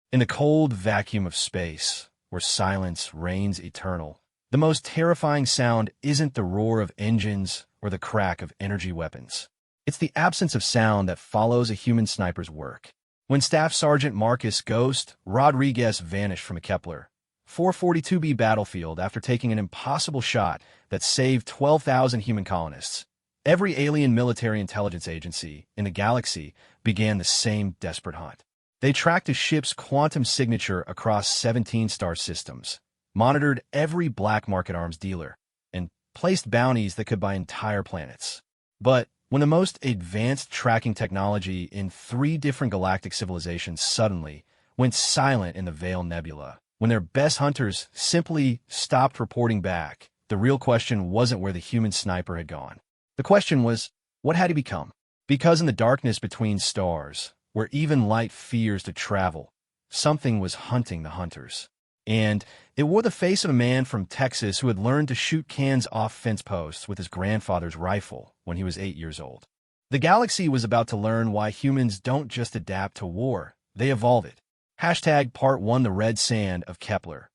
In the cold vacuum of space, where silence reigns eternal, the most terrifying sound isn't the roar of engines or the crack of energy weapons. It's the absence of sound that follows a human sniper's work. When Staff Sergeant Marcus Ghost Rodriguez vanished from a Kepler 442b battlefield after taking an impossible shot that saved 12,000 human colonists, every alien military intelligence agency in the galaxy began the same desperate hunt. They tracked his ship's quantum signature across 17 star systems, monitored every black market arms dealer, and placed bounties that could buy entire planets. But when the most advanced tracking technology in 3 different galactic civilizations suddenly went silent in the Veil Nebula, when their best hunters simply stopped reporting back, the real question wasn't where the human sniper had gone. The question was, what had he become? Because in the darkness between stars, where even light fears to travel, something was hunting the hunters. And it wore the face of a man from Texas who had learned to shoot cans off fence posts with his grandfather's rifle when he was 8 years old. The galaxy was about to learn why humans don't just adapt to war, they evolve it. Hashtag Part 1. The red sand of Kepler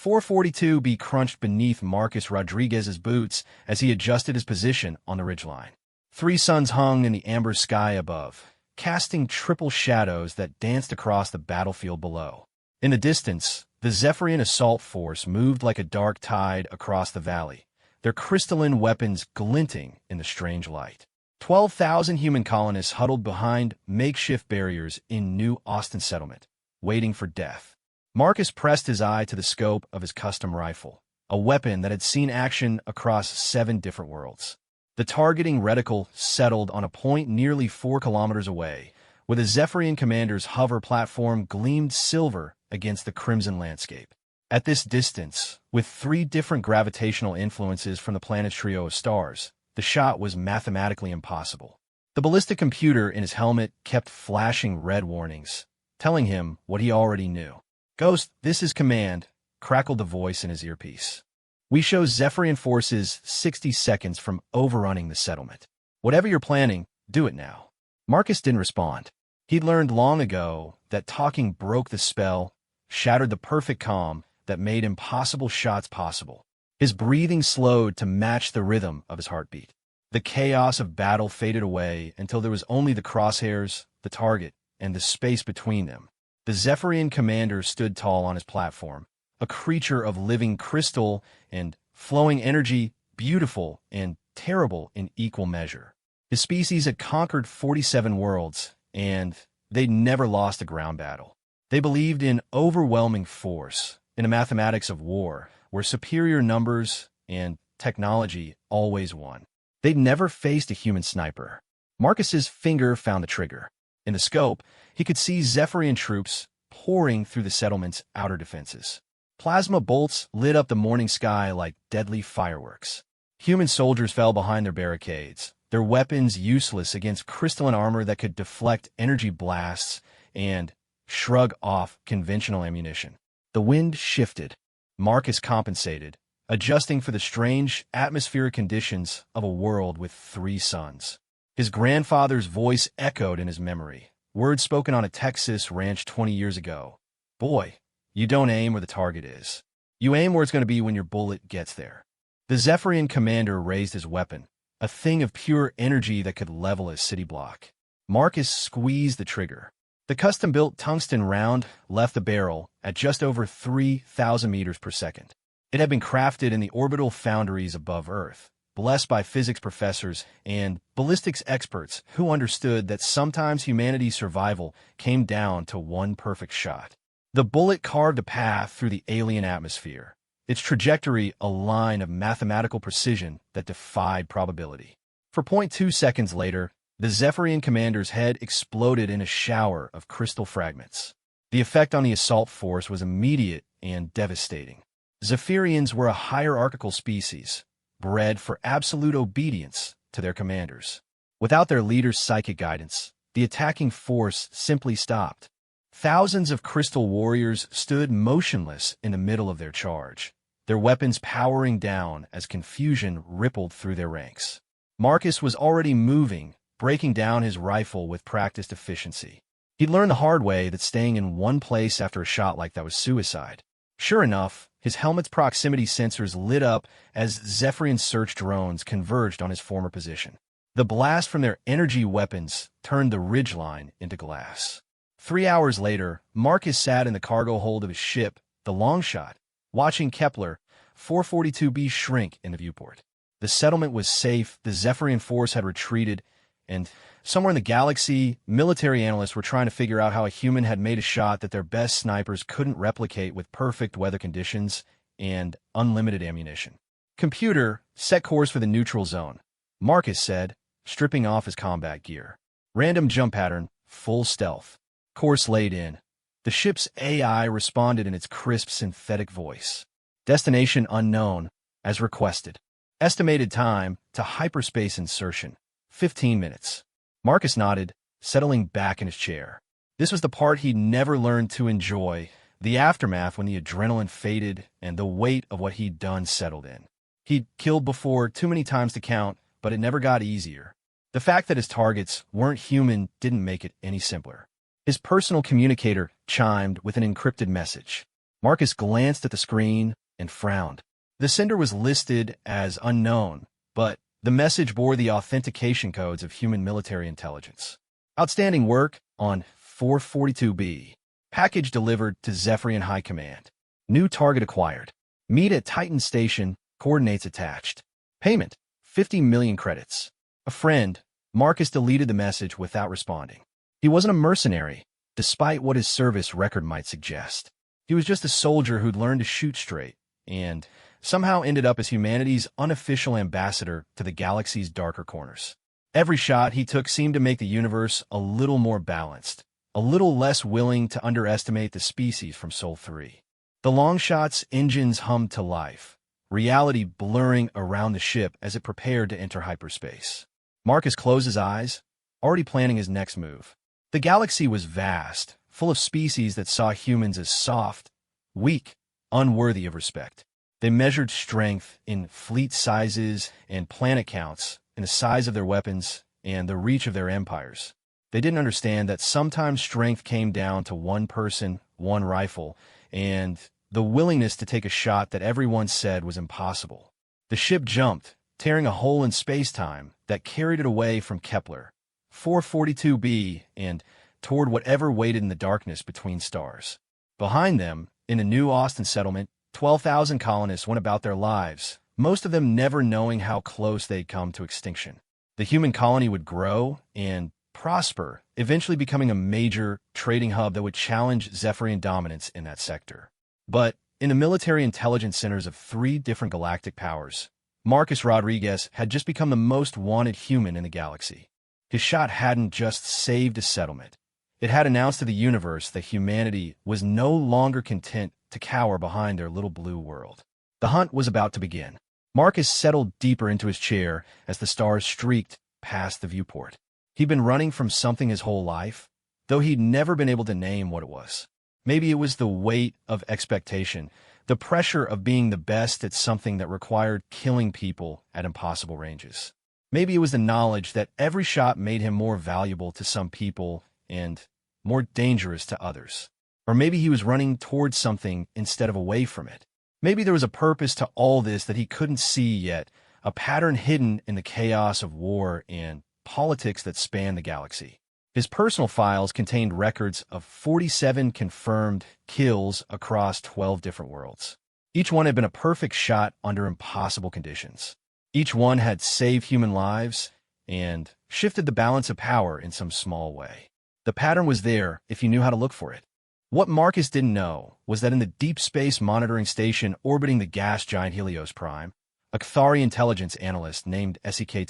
442b crunched beneath Marcus Rodriguez's boots as he adjusted his position on the ridgeline. 3 suns hung in the amber sky above, casting triple shadows that danced across the battlefield below. In the distance, the Zephyrian assault force moved like a dark tide across the valley, their crystalline weapons glinting in the strange light. 12,000 human colonists huddled behind makeshift barriers in New Austin settlement, waiting for death. Marcus pressed his eye to the scope of his custom rifle, a weapon that had seen action across 7 different worlds. The targeting reticle settled on a point nearly 4 kilometers away, where the Zephyrian commander's hover platform gleamed silver against the crimson landscape. At this distance, with 3 different gravitational influences from the planet's trio of stars, the shot was mathematically impossible. The ballistic computer in his helmet kept flashing red warnings, telling him what he already knew. "Ghost, this is command," crackled the voice in his earpiece. "We show Zephyrian forces 60 seconds from overrunning the settlement. Whatever you're planning, do it now." Marcus didn't respond. He'd learned long ago that talking broke the spell, shattered the perfect calm that made impossible shots possible. His breathing slowed to match the rhythm of his heartbeat. The chaos of battle faded away until there was only the crosshairs, the target, and the space between them. The Zephyrian commander stood tall on his platform, a creature of living crystal and flowing energy, beautiful and terrible in equal measure. His species had conquered 47 worlds, and they'd never lost a ground battle. They believed in overwhelming force, in the mathematics of war, where superior numbers and technology always won. They'd never faced a human sniper. Marcus's finger found the trigger. In the scope, he could see Zephyrian troops pouring through the settlement's outer defenses. Plasma bolts lit up the morning sky like deadly fireworks. Human soldiers fell behind their barricades, their weapons useless against crystalline armor that could deflect energy blasts and shrug off conventional ammunition. The wind shifted. Marcus compensated, adjusting for the strange atmospheric conditions of a world with 3 suns. His grandfather's voice echoed in his memory, words spoken on a Texas ranch 20 years ago. "Boy, you don't aim where the target is. You aim where it's going to be when your bullet gets there." The Zephyrian commander raised his weapon, a thing of pure energy that could level a city block. Marcus squeezed the trigger. The custom-built tungsten round left the barrel at just over 3,000 meters per second. It had been crafted in the orbital foundries above Earth, blessed by physics professors and ballistics experts who understood that sometimes humanity's survival came down to one perfect shot. The bullet carved a path through the alien atmosphere, its trajectory a line of mathematical precision that defied probability. For 0.2 seconds later, the Zephyrian commander's head exploded in a shower of crystal fragments. The effect on the assault force was immediate and devastating. Zephyrians were a hierarchical species, bred for absolute obedience to their commanders. Without their leader's psychic guidance, the attacking force simply stopped. Thousands of crystal warriors stood motionless in the middle of their charge, their weapons powering down as confusion rippled through their ranks. Marcus was already moving, breaking down his rifle with practiced efficiency. He'd learned the hard way that staying in one place after a shot like that was suicide. Sure enough, his helmet's proximity sensors lit up as Zephyrian search drones converged on his former position. The blast from their energy weapons turned the ridgeline into glass. 3 hours later, Marcus sat in the cargo hold of his ship, the Longshot, watching Kepler 442b shrink in the viewport. The settlement was safe, the Zephyrian force had retreated, and somewhere in the galaxy, military analysts were trying to figure out how a human had made a shot that their best snipers couldn't replicate with perfect weather conditions and unlimited ammunition. "Computer, set course for the neutral zone," Marcus said, stripping off his combat gear. "Random jump pattern, full stealth." Course laid in. The ship's AI responded in its crisp synthetic voice. "Destination unknown, as requested. Estimated time to hyperspace insertion, 15 minutes. Marcus nodded, settling back in his chair. This was the part he'd never learned to enjoy, the aftermath when the adrenaline faded and the weight of what he'd done settled in. He'd killed before, too many times to count, but it never got easier. The fact that his targets weren't human didn't make it any simpler. His personal communicator chimed with an encrypted message. Marcus glanced at the screen and frowned. The sender was listed as unknown, but the message bore the authentication codes of human military intelligence. "Outstanding work on 442b. Package delivered to Zephyrian High Command. New target acquired. Meet at Titan Station, coordinates attached. Payment, 50 million credits." A friend, Marcus deleted the message without responding. He wasn't a mercenary, despite what his service record might suggest. He was just a soldier who'd learned to shoot straight, and somehow ended up as humanity's unofficial ambassador to the galaxy's darker corners. Every shot he took seemed to make the universe a little more balanced, a little less willing to underestimate the species from Sol 3. The Longshot's engines hummed to life, reality blurring around the ship as it prepared to enter hyperspace. Marcus closed his eyes, already planning his next move. The galaxy was vast, full of species that saw humans as soft, weak, unworthy of respect. They measured strength in fleet sizes and planet counts, in the size of their weapons and the reach of their empires. They didn't understand that sometimes strength came down to one person, one rifle, and the willingness to take a shot that everyone said was impossible. The ship jumped, tearing a hole in space-time that carried it away from Kepler 442b and toward whatever waited in the darkness between stars. Behind them, in the new Austin settlement, 12,000 colonists went about their lives, most of them never knowing how close they'd come to extinction. The human colony would grow and prosper, eventually becoming a major trading hub that would challenge Zephyrian dominance in that sector. But in the military intelligence centers of 3 different galactic powers, Marcus Rodriguez had just become the most wanted human in the galaxy. His shot hadn't just saved a settlement. It had announced to the universe that humanity was no longer content to cower behind their little blue world. The hunt was about to begin. Marcus settled deeper into his chair as the stars streaked past the viewport. He'd been running from something his whole life, though he'd never been able to name what it was. Maybe it was the weight of expectation, the pressure of being the best at something that required killing people at impossible ranges. Maybe it was the knowledge that every shot made him more valuable to some people and more dangerous to others. Or maybe he was running towards something instead of away from it. Maybe there was a purpose to all this that he couldn't see yet, a pattern hidden in the chaos of war and politics that spanned the galaxy. His personal files contained records of 47 confirmed kills across 12 different worlds. Each one had been a perfect shot under impossible conditions. Each one had saved human lives and shifted the balance of power in some small way. The pattern was there if you knew how to look for it. What Marcus didn't know was that in the deep space monitoring station orbiting the gas giant Helios Prime, a Cathari intelligence analyst named SEK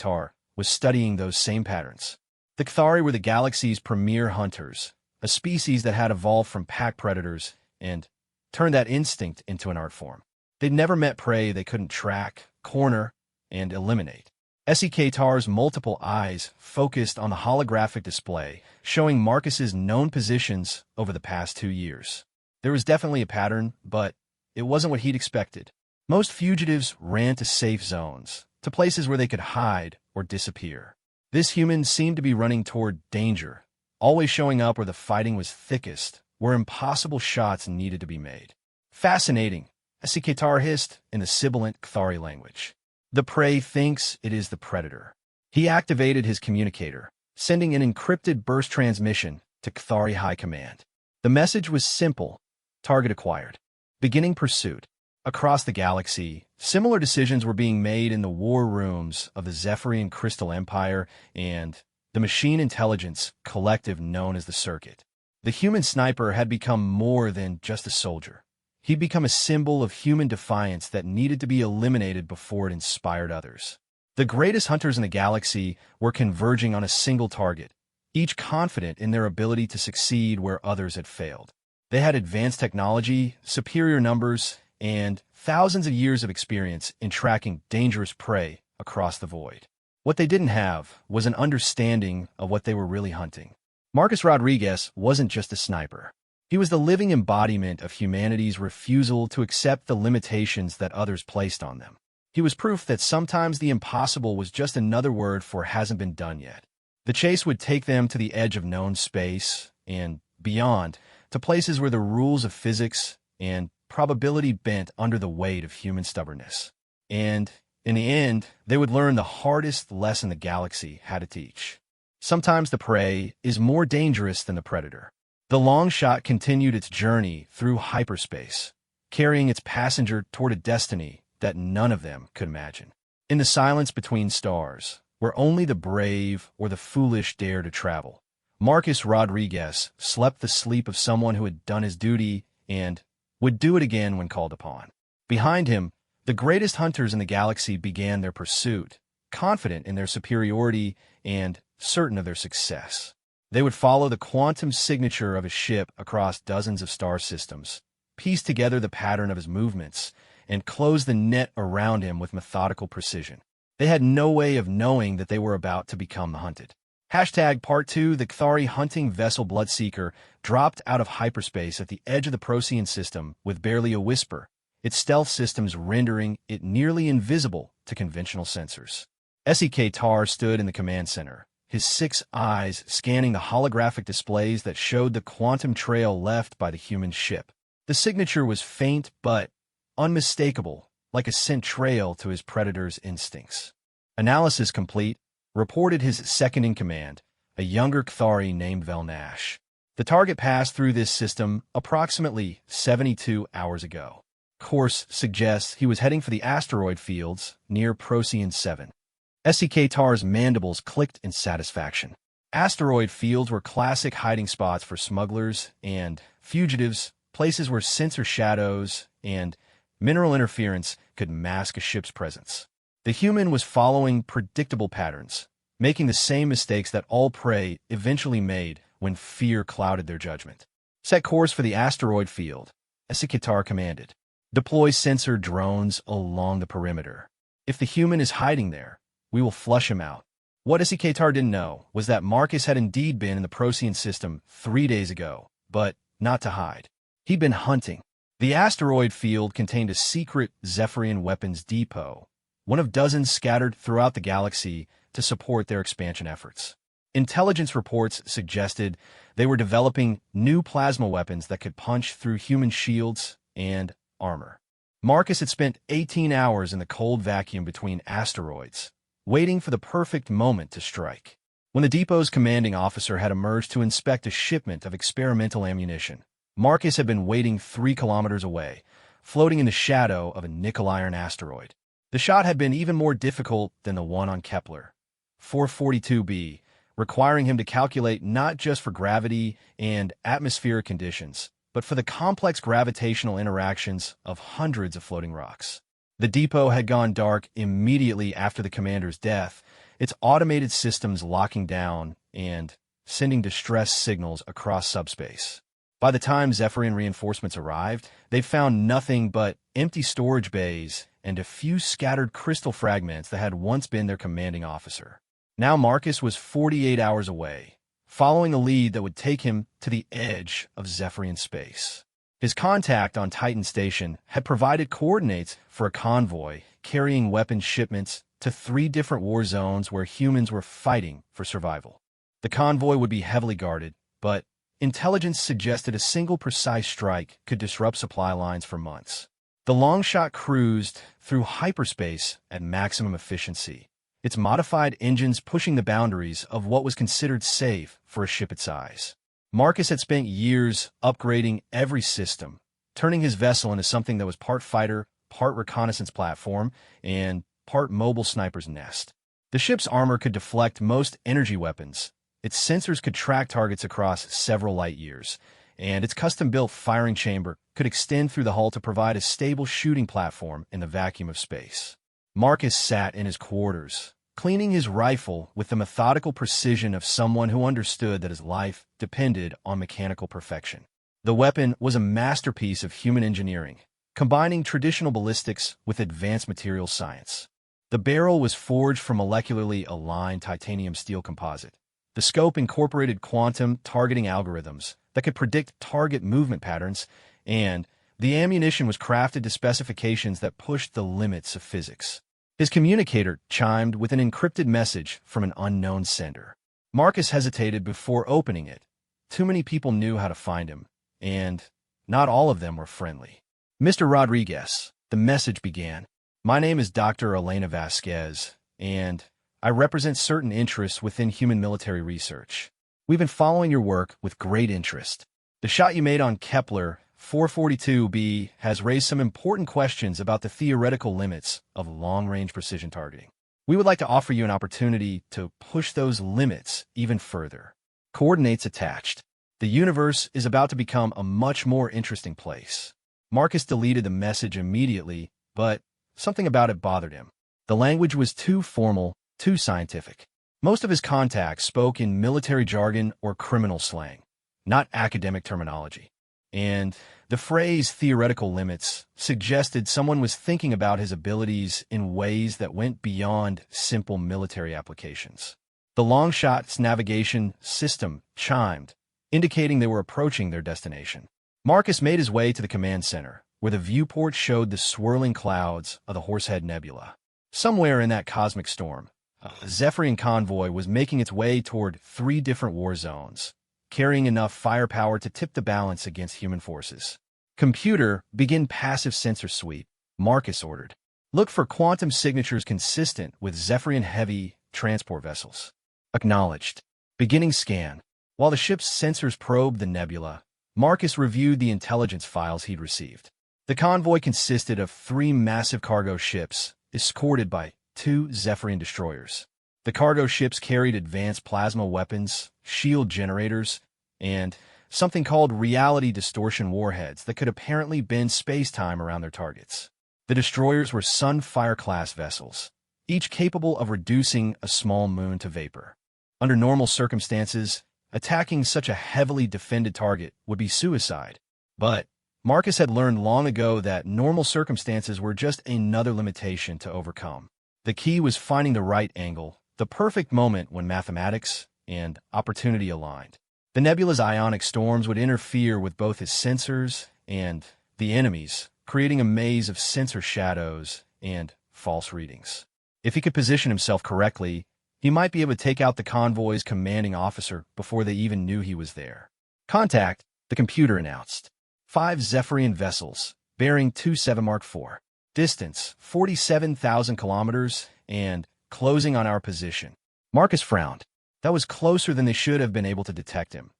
was studying those same patterns. The Cathari were the galaxy's premier hunters, a species that had evolved from pack predators and turned that instinct into an art form. They'd never met prey they couldn't track, corner, and eliminate. SEK's multiple eyes focused on the holographic display, showing Marcus's known positions over the past 2 years. There was definitely a pattern, but it wasn't what he'd expected. Most fugitives ran to safe zones, to places where they could hide or disappear. This human seemed to be running toward danger, always showing up where the fighting was thickest, where impossible shots needed to be made. Fascinating, HFY hissed in the sibilant Cathari language. The prey thinks it is the predator. He activated his communicator, sending an encrypted burst transmission to Cathari High Command. The message was simple: target acquired. Beginning pursuit. Across the galaxy, similar decisions were being made in the war rooms of the Zephyrian Crystal Empire and the machine intelligence collective known as the Circuit. The human sniper had become more than just a soldier. He'd become a symbol of human defiance that needed to be eliminated before it inspired others. The greatest hunters in the galaxy were converging on a single target, each confident in their ability to succeed where others had failed. They had advanced technology, superior numbers, and thousands of years of experience in tracking dangerous prey across the void. What they didn't have was an understanding of what they were really hunting. Marcus Rodriguez wasn't just a sniper. He was the living embodiment of humanity's refusal to accept the limitations that others placed on them. He was proof that sometimes the impossible was just another word for hasn't been done yet. The chase would take them to the edge of known space and beyond, to places where the rules of physics and probability bent under the weight of human stubbornness. And, in the end, they would learn the hardest lesson the galaxy had to teach. Sometimes the prey is more dangerous than the predator. The long shot continued its journey through hyperspace, carrying its passenger toward a destiny that none of them could imagine. In the silence between stars, where only the brave or the foolish dare to travel, Marcus Rodriguez slept the sleep of someone who had done his duty and would do it again when called upon. Behind him, the greatest hunters in the galaxy began their pursuit, confident in their superiority and certain of their success. They would follow the quantum signature of a ship across dozens of star systems, piece together the pattern of his movements, and close the net around him with methodical precision. They had no way of knowing that they were about to become the hunted. Part 2, the Cathari hunting vessel Bloodseeker dropped out of hyperspace at the edge of the Procyon system with barely a whisper, its stealth systems rendering it nearly invisible to conventional sensors. HFY stood in the command center, his 6 eyes scanning the holographic displays that showed the quantum trail left by the human ship. The signature was faint but unmistakable, like a scent trail to his predator's instincts. Analysis complete, reported his second-in-command, a younger Cathari named Velnash. The target passed through this system approximately 72 hours ago. Course suggests he was heading for the asteroid fields near Procyon 7. HFY's mandibles clicked in satisfaction. Asteroid fields were classic hiding spots for smugglers and fugitives, places where sensor shadows and mineral interference could mask a ship's presence. The human was following predictable patterns, making the same mistakes that all prey eventually made when fear clouded their judgment. Set course for the asteroid field, HFY commanded. Deploy sensor drones along the perimeter. If the human is hiding there, we will flush him out. What HFY didn't know was that Marcus had indeed been in the Procyon system 3 days ago, but not to hide. He'd been hunting. The asteroid field contained a secret Zephyrian weapons depot, one of dozens scattered throughout the galaxy to support their expansion efforts. Intelligence reports suggested they were developing new plasma weapons that could punch through human shields and armor. Marcus had spent 18 hours in the cold vacuum between asteroids, waiting for the perfect moment to strike. When the depot's commanding officer had emerged to inspect a shipment of experimental ammunition, Marcus had been waiting 3 kilometers away, floating in the shadow of a nickel-iron asteroid. The shot had been even more difficult than the one on Kepler 442b, requiring him to calculate not just for gravity and atmospheric conditions, but for the complex gravitational interactions of hundreds of floating rocks. The depot had gone dark immediately after the commander's death, its automated systems locking down and sending distress signals across subspace. By the time Zephyrian reinforcements arrived, they found nothing but empty storage bays and a few scattered crystal fragments that had once been their commanding officer. Now Marcus was 48 hours away, following a lead that would take him to the edge of Zephyrian space. His contact on Titan Station had provided coordinates for a convoy carrying weapons shipments to 3 different war zones where humans were fighting for survival. The convoy would be heavily guarded, but intelligence suggested a single precise strike could disrupt supply lines for months. The Longshot cruised through hyperspace at maximum efficiency, its modified engines pushing the boundaries of what was considered safe for a ship its size. Marcus had spent years upgrading every system, turning his vessel into something that was part fighter, part reconnaissance platform, and part mobile sniper's nest. The ship's armor could deflect most energy weapons, its sensors could track targets across several light years, and its custom-built firing chamber could extend through the hull to provide a stable shooting platform in the vacuum of space. Marcus sat in his quarters, cleaning his rifle with the methodical precision of someone who understood that his life depended on mechanical perfection. The weapon was a masterpiece of human engineering, combining traditional ballistics with advanced materials science. The barrel was forged from molecularly aligned titanium steel composite. The scope incorporated quantum targeting algorithms that could predict target movement patterns, and the ammunition was crafted to specifications that pushed the limits of physics. His communicator chimed with an encrypted message from an unknown sender. Marcus hesitated before opening it. Too many people knew how to find him, and not all of them were friendly. "Mr. Rodriguez," the message began. "My name is Dr. Elena Vasquez, and I represent certain interests within human military research. We've been following your work with great interest. The shot you made on Kepler 442b has raised some important questions about the theoretical limits of long-range precision targeting. We would like to offer you an opportunity to push those limits even further. Coordinates attached. The universe is about to become a much more interesting place." Marcus deleted the message immediately, but something about it bothered him. The language was too formal, too scientific. Most of his contacts spoke in military jargon or criminal slang, not academic terminology. And the phrase theoretical limits suggested someone was thinking about his abilities in ways that went beyond simple military applications. The Longshot's navigation system chimed, indicating they were approaching their destination. Marcus made his way to the command center, where the viewport showed the swirling clouds of the Horsehead Nebula. Somewhere in that cosmic storm, a Zephyrian convoy was making its way toward 3 different war zones, carrying enough firepower to tip the balance against human forces. "Computer, begin passive sensor sweep," Marcus ordered. "Look for quantum signatures consistent with Zephyrian heavy transport vessels." Acknowledged. Beginning scan. While the ship's sensors probed the nebula, Marcus reviewed the intelligence files he'd received. The convoy consisted of 3 massive cargo ships, escorted by 2 Zephyrian destroyers. The cargo ships carried advanced plasma weapons, shield generators, and something called reality distortion warheads that could apparently bend space-time around their targets. The destroyers were Sunfire-class vessels, each capable of reducing a small moon to vapor. Under normal circumstances, attacking such a heavily defended target would be suicide. But Marcus had learned long ago that normal circumstances were just another limitation to overcome. The key was finding the right angle, the perfect moment when mathematics and opportunity aligned. The nebula's ionic storms would interfere with both his sensors and the enemy's, creating a maze of sensor shadows and false readings. If he could position himself correctly, he might be able to take out the convoy's commanding officer before they even knew he was there. "Contact," the computer announced. 5 Zephyrian vessels, bearing 27 Mark IV. Distance, 47,000 kilometers, and closing on our position. Marcus frowned. That was closer than they should have been able to detect him,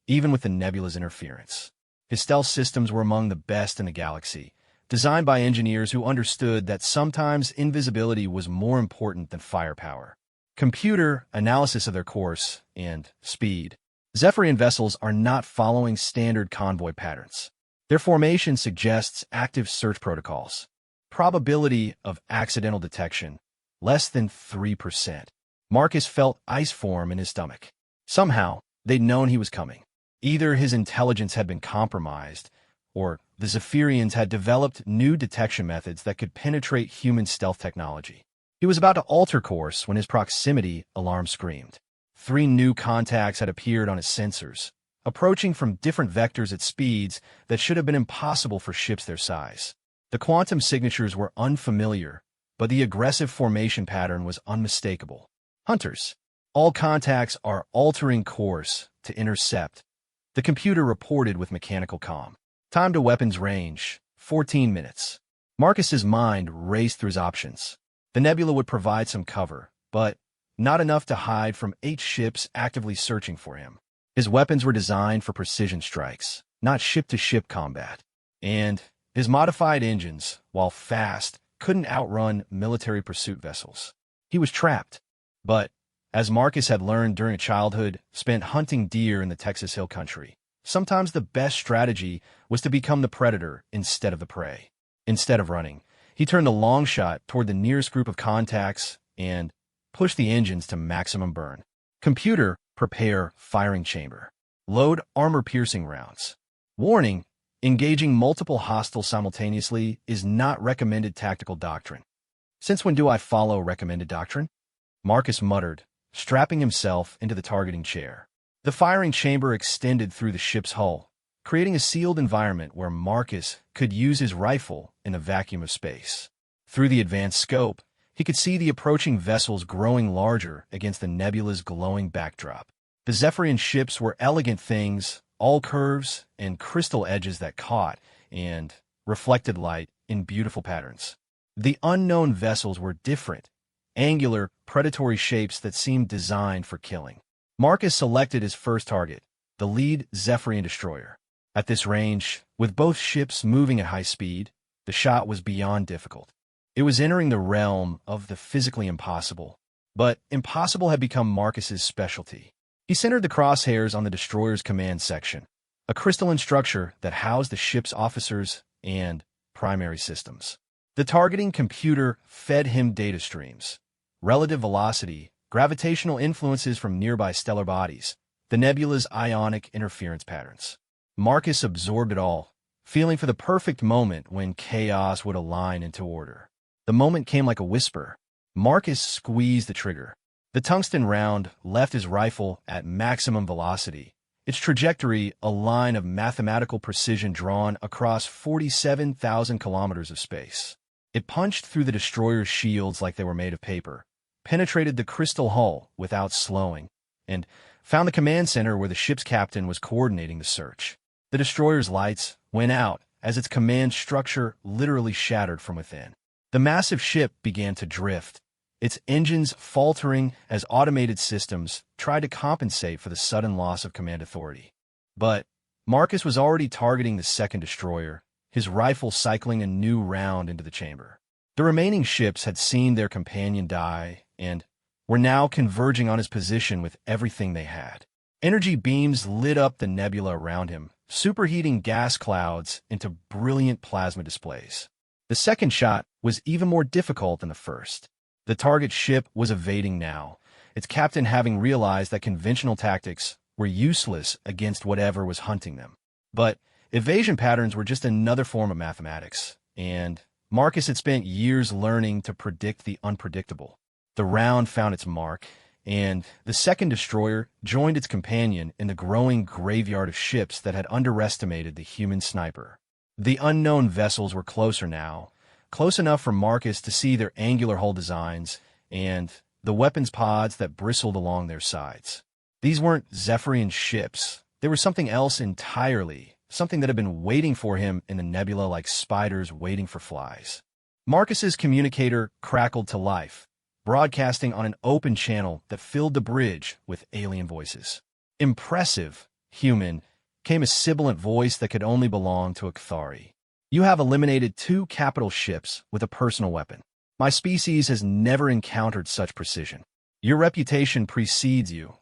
even with the nebula's interference. His stealth systems were among the best in the galaxy, designed by engineers who understood that sometimes invisibility was more important than firepower. Computer analysis of their course and speed. Zephyrian vessels are not following standard convoy patterns. Their formation suggests active search protocols. Probability of accidental detection, less than 3%. Marcus felt ice form in his stomach. Somehow, they'd known he was coming. Either his intelligence had been compromised, or the Zephyrians had developed new detection methods that could penetrate human stealth technology. He was about to alter course when his proximity alarm screamed. 3 new contacts had appeared on his sensors, approaching from different vectors at speeds that should have been impossible for ships their size. The quantum signatures were unfamiliar, but the aggressive formation pattern was unmistakable. Hunters. All contacts are altering course to intercept. The computer reported with mechanical calm. Time to weapons range, 14 minutes. Marcus's mind raced through his options. The nebula would provide some cover, but not enough to hide from 8 ships actively searching for him. His weapons were designed for precision strikes, not ship-to-ship combat. And his modified engines, while fast, couldn't outrun military pursuit vessels. He was trapped. But, as Marcus had learned during childhood spent hunting deer in the Texas Hill Country, sometimes the best strategy was to become the predator instead of the prey. Instead of running, he turned the long shot toward the nearest group of contacts and pushed the engines to maximum burn. Computer, prepare firing chamber. Load armor-piercing rounds. Warning, engaging multiple hostiles simultaneously is not recommended tactical doctrine. Since when do I follow recommended doctrine? Marcus muttered, strapping himself into the targeting chair. The firing chamber extended through the ship's hull, creating a sealed environment where Marcus could use his rifle in a vacuum of space. Through the advanced scope, he could see the approaching vessels growing larger against the nebula's glowing backdrop. The Zephyrian ships were elegant things, all curves and crystal edges that caught and reflected light in beautiful patterns. The unknown vessels were different, angular, predatory shapes that seemed designed for killing. Marcus selected his first target, the lead Zephyrian destroyer. At this range, with both ships moving at high speed, the shot was beyond difficult. It was entering the realm of the physically impossible, but impossible had become Marcus's specialty. He centered the crosshairs on the destroyer's command section, a crystalline structure that housed the ship's officers and primary systems. The targeting computer fed him data streams, relative velocity, gravitational influences from nearby stellar bodies, the nebula's ionic interference patterns. Marcus absorbed it all, feeling for the perfect moment when chaos would align into order. The moment came like a whisper. Marcus squeezed the trigger. The tungsten round left his rifle at maximum velocity, its trajectory a line of mathematical precision drawn across 47,000 kilometers of space. It punched through the destroyer's shields like they were made of paper, penetrated the crystal hull without slowing, and found the command center where the ship's captain was coordinating the search. The destroyer's lights went out as its command structure literally shattered from within. The massive ship began to drift, its engines faltering as automated systems tried to compensate for the sudden loss of command authority. But Marcus was already targeting the second destroyer, his rifle cycling a new round into the chamber. The remaining ships had seen their companion die and were now converging on his position with everything they had. Energy beams lit up the nebula around him, superheating gas clouds into brilliant plasma displays. The second shot was even more difficult than the first. The target ship was evading now, its captain having realized that conventional tactics were useless against whatever was hunting them. But evasion patterns were just another form of mathematics, and Marcus had spent years learning to predict the unpredictable. The round found its mark, and the second destroyer joined its companion in the growing graveyard of ships that had underestimated the human sniper. The unknown vessels were closer now, close enough for Marcus to see their angular hull designs and the weapons pods that bristled along their sides. These weren't Zephyrian ships. They were something else entirely, something that had been waiting for him in the nebula like spiders waiting for flies. Marcus's communicator crackled to life, broadcasting on an open channel that filled the bridge with alien voices. Impressive, human, came a sibilant voice that could only belong to a Kthari. You have eliminated 2 capital ships with a personal weapon. My species has never encountered such precision. Your reputation precedes you.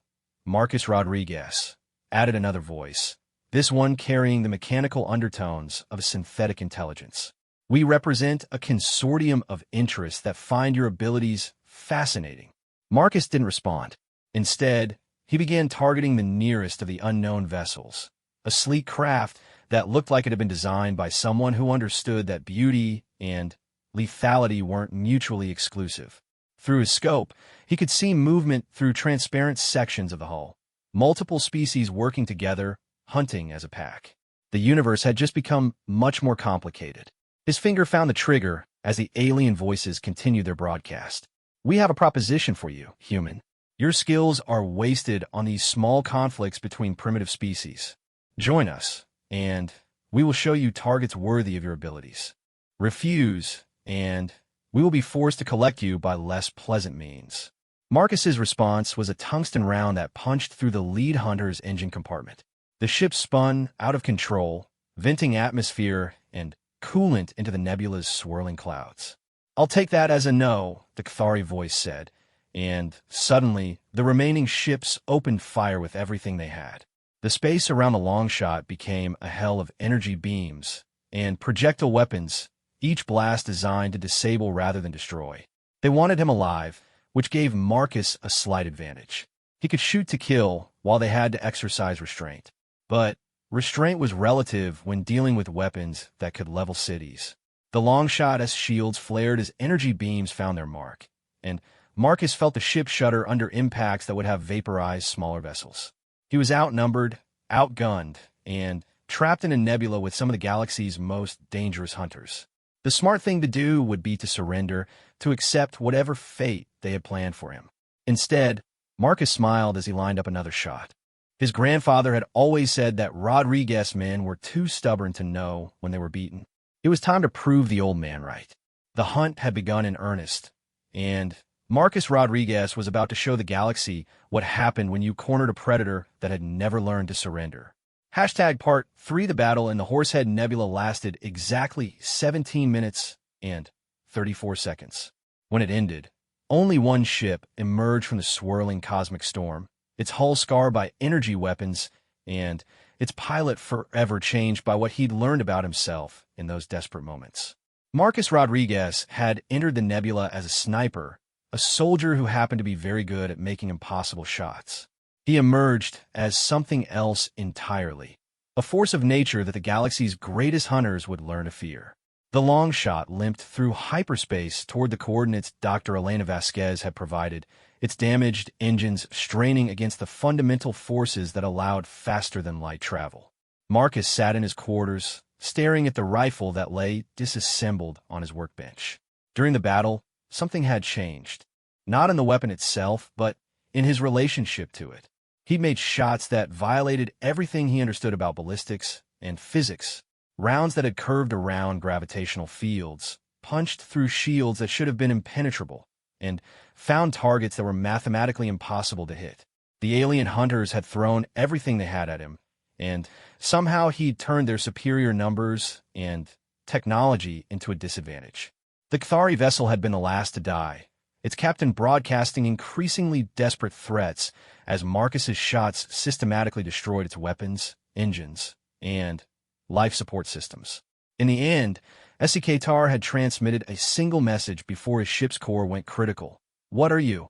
Marcus Rodriguez, added another voice, this one carrying the mechanical undertones of a synthetic intelligence. We represent a consortium of interests that find your abilities fascinating. Marcus didn't respond. Instead, he began targeting the nearest of the unknown vessels, a sleek craft that looked like it had been designed by someone who understood that beauty and lethality weren't mutually exclusive. Through his scope, he could see movement through transparent sections of the hull, multiple species working together, hunting as a pack. The universe had just become much more complicated. His finger found the trigger as the alien voices continued their broadcast. We have a proposition for you, human. Your skills are wasted on these small conflicts between primitive species. Join us, and we will show you targets worthy of your abilities. Refuse, and we will be forced to collect you by less pleasant means. Marcus's response was a tungsten round that punched through the lead hunter's engine compartment. The ship spun out of control, venting atmosphere and coolant into the nebula's swirling clouds. "I'll take that as a no," the Cathari voice said, and suddenly the remaining ships opened fire with everything they had. The space around the Longshot became a hell of energy beams and projectile weapons, each blast designed to disable rather than destroy. They wanted him alive, which gave Marcus a slight advantage. He could shoot to kill while they had to exercise restraint. But restraint was relative when dealing with weapons that could level cities. The Longshot's shields flared as energy beams found their mark, and Marcus felt the ship shudder under impacts that would have vaporized smaller vessels. He was outnumbered, outgunned, and trapped in a nebula with some of the galaxy's most dangerous hunters. The smart thing to do would be to surrender, to accept whatever fate they had planned for him. Instead, Marcus smiled as he lined up another shot. His grandfather had always said that Rodriguez men were too stubborn to know when they were beaten. It was time to prove the old man right. The hunt had begun in earnest, and Marcus Rodriguez was about to show the galaxy what happened when you cornered a predator that had never learned to surrender. Part 3 The battle in the Horsehead Nebula lasted exactly 17 minutes and 34 seconds. When it ended, only one ship emerged from the swirling cosmic storm, its hull scarred by energy weapons, and its pilot forever changed by what he'd learned about himself in those desperate moments. Marcus Rodriguez had entered the nebula as a sniper, a soldier who happened to be very good at making impossible shots. He emerged as something else entirely, a force of nature that the galaxy's greatest hunters would learn to fear. The Longshot limped through hyperspace toward the coordinates Dr. Elena Vasquez had provided, its damaged engines straining against the fundamental forces that allowed faster-than-light travel. Marcus sat in his quarters, staring at the rifle that lay disassembled on his workbench. During the battle, something had changed. Not in the weapon itself, but in his relationship to it. He'd made shots that violated everything he understood about ballistics and physics. Rounds that had curved around gravitational fields, punched through shields that should have been impenetrable, and found targets that were mathematically impossible to hit. The alien hunters had thrown everything they had at him, and somehow he'd turned their superior numbers and technology into a disadvantage. The Cathari vessel had been the last to die, its captain broadcasting increasingly desperate threats as Marcus's shots systematically destroyed its weapons, engines, and life support systems. In the end, SCK-TAR had transmitted a single message before his ship's core went critical. "What are you?"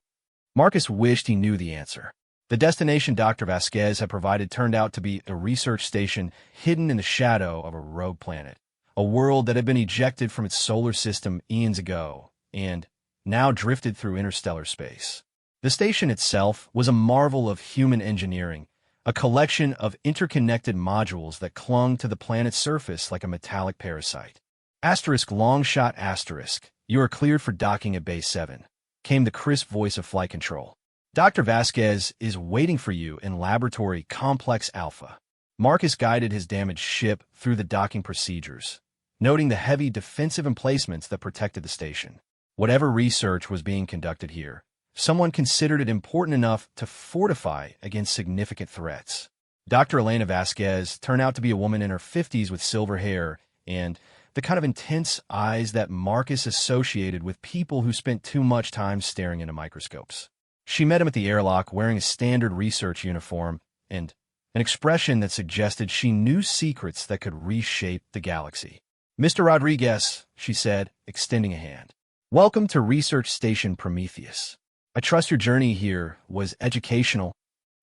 Marcus wished he knew the answer. The destination Dr. Vasquez had provided turned out to be a research station hidden in the shadow of a rogue planet, a world that had been ejected from its solar system eons ago, and now drifted through interstellar space. The station itself was a marvel of human engineering, a collection of interconnected modules that clung to the planet's surface like a metallic parasite. Longshot, you are cleared for docking at Base 7, came the crisp voice of flight control. Dr. Vasquez is waiting for you in Laboratory Complex Alpha. Marcus guided his damaged ship through the docking procedures, noting the heavy defensive emplacements that protected the station. Whatever research was being conducted here, someone considered it important enough to fortify against significant threats. Dr. Elena Vasquez turned out to be a woman in her 50s with silver hair and the kind of intense eyes that Marcus associated with people who spent too much time staring into microscopes. She met him at the airlock wearing a standard research uniform and an expression that suggested she knew secrets that could reshape the galaxy. "Mr. Rodriguez," she said, extending a hand. "Welcome to Research Station Prometheus. I trust your journey here was educational."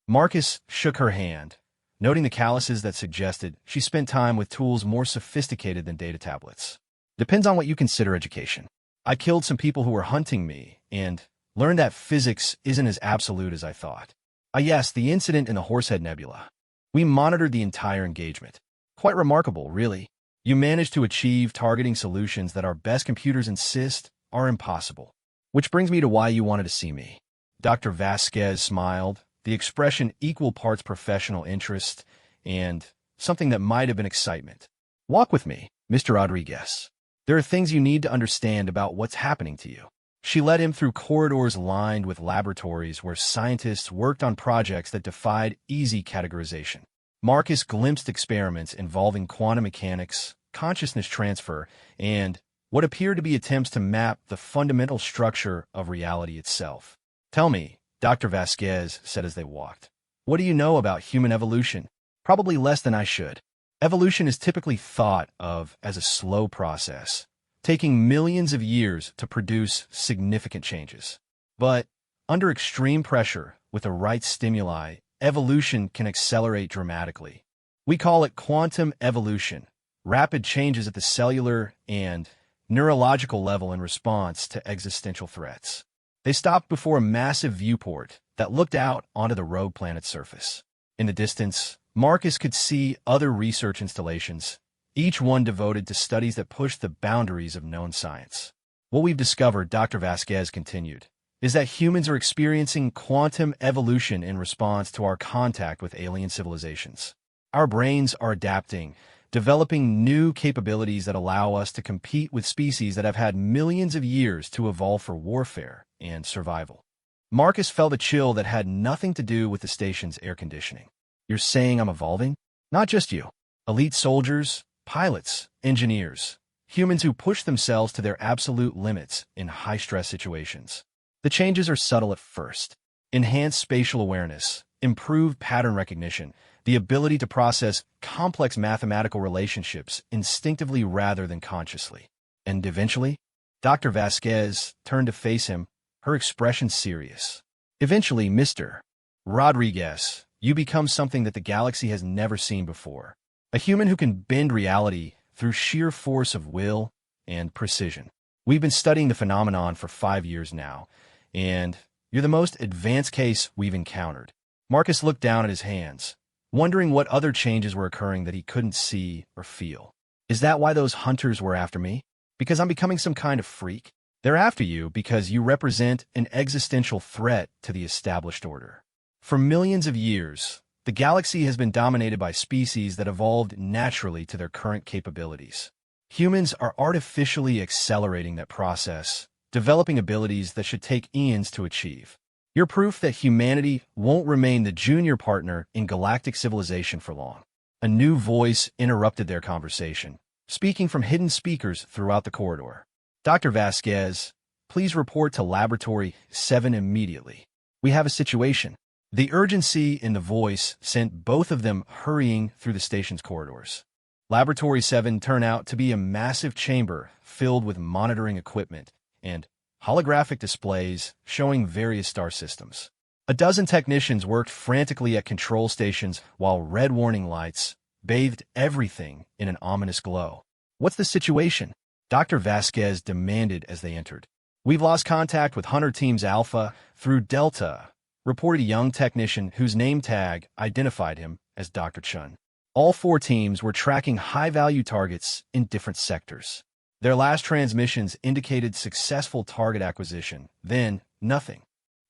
Marcus shook her hand, noting the calluses that suggested she spent time with tools more sophisticated than data tablets. "Depends on what you consider education. I killed some people who were hunting me and learned that physics isn't as absolute as I thought. Yes, the incident in the Horsehead Nebula. We monitored the entire engagement. Quite remarkable, really. You managed to achieve targeting solutions that our best computers insist are impossible. Which brings me to why you wanted to see me. Dr. Vasquez smiled, the expression equal parts professional interest and something that might have been excitement. Walk with me, Mr. Rodriguez. There are things you need to understand about what's happening to you. She led him through corridors lined with laboratories where scientists worked on projects that defied easy categorization. Marcus glimpsed experiments involving quantum mechanics, consciousness transfer, and what appeared to be attempts to map the fundamental structure of reality itself. Tell me, Dr. Vasquez said as they walked, what do you know about human evolution? Probably less than I should. Evolution is typically thought of as a slow process, taking millions of years to produce significant changes. But under extreme pressure, with the right stimuli, evolution can accelerate dramatically. We call it quantum evolution, rapid changes at the cellular and neurological level in response to existential threats. They stopped before a massive viewport that looked out onto the rogue planet's surface. In the distance, Marcus could see other research installations, each one devoted to studies that pushed the boundaries of known science. What we've discovered, Dr. Vasquez continued, is that humans are experiencing quantum evolution in response to our contact with alien civilizations. Our brains are adapting, developing new capabilities that allow us to compete with species that have had millions of years to evolve for warfare and survival. Marcus felt a chill that had nothing to do with the station's air conditioning. You're saying I'm evolving? Not just you. Elite soldiers, pilots, engineers, humans who push themselves to their absolute limits in high-stress situations. The changes are subtle at first. Enhanced spatial awareness, improved pattern recognition, the ability to process complex mathematical relationships instinctively rather than consciously. And eventually, Dr. Vasquez turned to face him, her expression serious. Eventually, Mr. Rodriguez, you become something that the galaxy has never seen before. A human who can bend reality through sheer force of will and precision. We've been studying the phenomenon for 5 years now, and you're the most advanced case we've encountered. Marcus looked down at his hands, wondering what other changes were occurring that he couldn't see or feel. Is that why those hunters were after me? Because I'm becoming some kind of freak? They're after you because you represent an existential threat to the established order. For millions of years, the galaxy has been dominated by species that evolved naturally to their current capabilities. Humans are artificially accelerating that process, developing abilities that should take eons to achieve. You're proof that humanity won't remain the junior partner in galactic civilization for long. A new voice interrupted their conversation, speaking from hidden speakers throughout the corridor. Dr. Vasquez, please report to Laboratory 7 immediately. We have a situation. The urgency in the voice sent both of them hurrying through the station's corridors. Laboratory 7 turned out to be a massive chamber filled with monitoring equipment and holographic displays showing various star systems. A dozen technicians worked frantically at control stations while red warning lights bathed everything in an ominous glow. What's the situation? Dr. Vasquez demanded as they entered. We've lost contact with Hunter Teams Alpha through Delta, reported a young technician whose name tag identified him as Dr. Chun. All 4 teams were tracking high-value targets in different sectors. Their last transmissions indicated successful target acquisition, then nothing.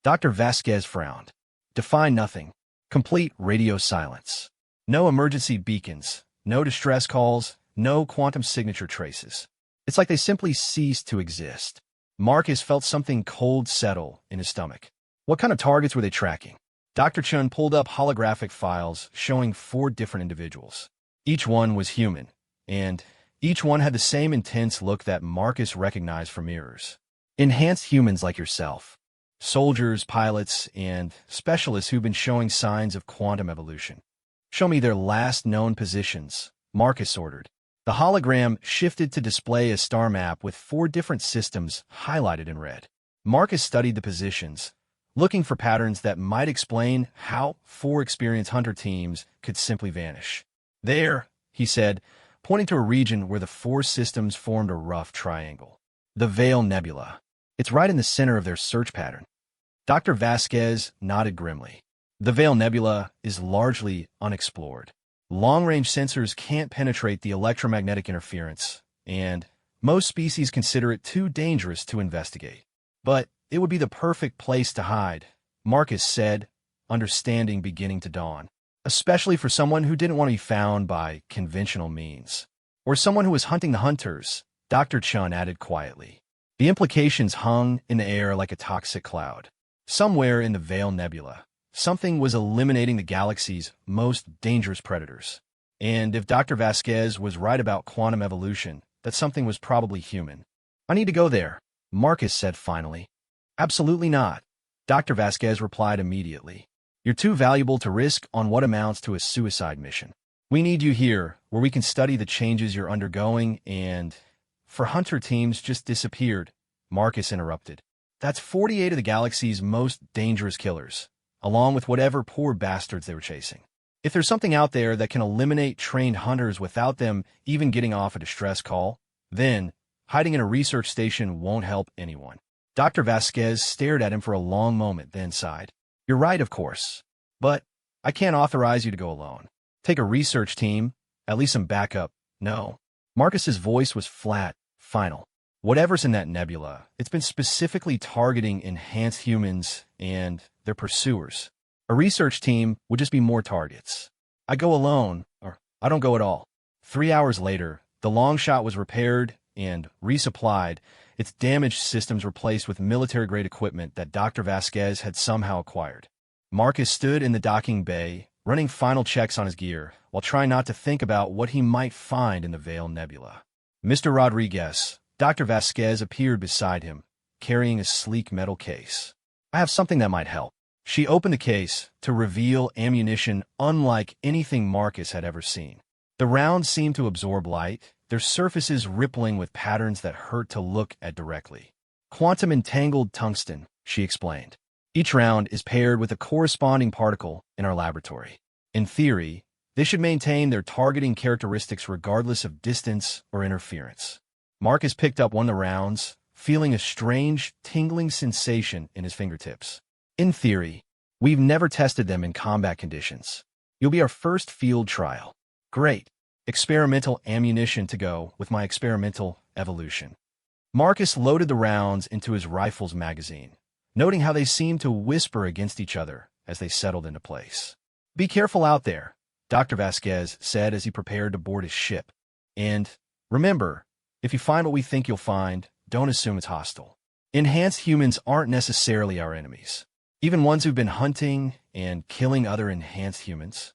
Dr. Vasquez frowned. Define nothing. Complete radio silence. No emergency beacons, no distress calls, no quantum signature traces. It's like they simply ceased to exist. Marcus felt something cold settle in his stomach. What kind of targets were they tracking? Dr. Chun pulled up holographic files showing 4 different individuals. Each one was human, and each one had the same intense look that Marcus recognized from mirrors. Enhanced humans like yourself. Soldiers, pilots, and specialists who've been showing signs of quantum evolution. Show me their last known positions, Marcus ordered. The hologram shifted to display a star map with 4 different systems highlighted in red. Marcus studied the positions, looking for patterns that might explain how 4 experienced hunter teams could simply vanish. There, he said, pointing to a region where the 4 systems formed a rough triangle. The Veil Nebula. It's right in the center of their search pattern. Dr. Vasquez nodded grimly. The Veil Nebula is largely unexplored. Long-range sensors can't penetrate the electromagnetic interference, and most species consider it too dangerous to investigate. But it would be the perfect place to hide, Marcus said, understanding beginning to dawn. Especially for someone who didn't want to be found by conventional means. Or someone who was hunting the hunters, Dr. Chun added quietly. The implications hung in the air like a toxic cloud. Somewhere in the Veil Nebula, something was eliminating the galaxy's most dangerous predators. And if Dr. Vasquez was right about quantum evolution, that something was probably human. I need to go there, Marcus said finally. Absolutely not, Dr. Vasquez replied immediately. You're too valuable to risk on what amounts to a suicide mission. We need you here, where we can study the changes you're undergoing and... For hunter teams just disappeared, Marcus interrupted. That's 48 of the galaxy's most dangerous killers, along with whatever poor bastards they were chasing. If there's something out there that can eliminate trained hunters without them even getting off a distress call, then hiding in a research station won't help anyone. Dr. Vasquez stared at him for a long moment, then sighed. You're right, of course. But I can't authorize you to go alone. Take a research team, at least some backup. No. Marcus's voice was flat, final. Whatever's in that nebula, it's been specifically targeting enhanced humans and their pursuers. A research team would just be more targets. I go alone, or I don't go at all. 3 hours later, the long shot was repaired and resupplied, its damaged systems replaced with military-grade equipment that Dr. Vasquez had somehow acquired. Marcus stood in the docking bay, running final checks on his gear, while trying not to think about what he might find in the Veil Nebula. Mr. Rodriguez, Dr. Vasquez appeared beside him, carrying a sleek metal case. I have something that might help. She opened the case to reveal ammunition unlike anything Marcus had ever seen. The rounds seemed to absorb light, their surfaces rippling with patterns that hurt to look at directly. Quantum entangled tungsten, she explained. Each round is paired with a corresponding particle in our laboratory. In theory, they should maintain their targeting characteristics regardless of distance or interference. Marcus picked up one of the rounds, feeling a strange, tingling sensation in his fingertips. In theory, we've never tested them in combat conditions. You'll be our first field trial. Great. Experimental ammunition to go with my experimental evolution. Marcus loaded the rounds into his rifle's magazine, noting how they seemed to whisper against each other as they settled into place. Be careful out there, Dr. Vasquez said as he prepared to board his ship. And remember, if you find what we think you'll find, don't assume it's hostile. Enhanced humans aren't necessarily our enemies. Even ones who've been hunting and killing other enhanced humans.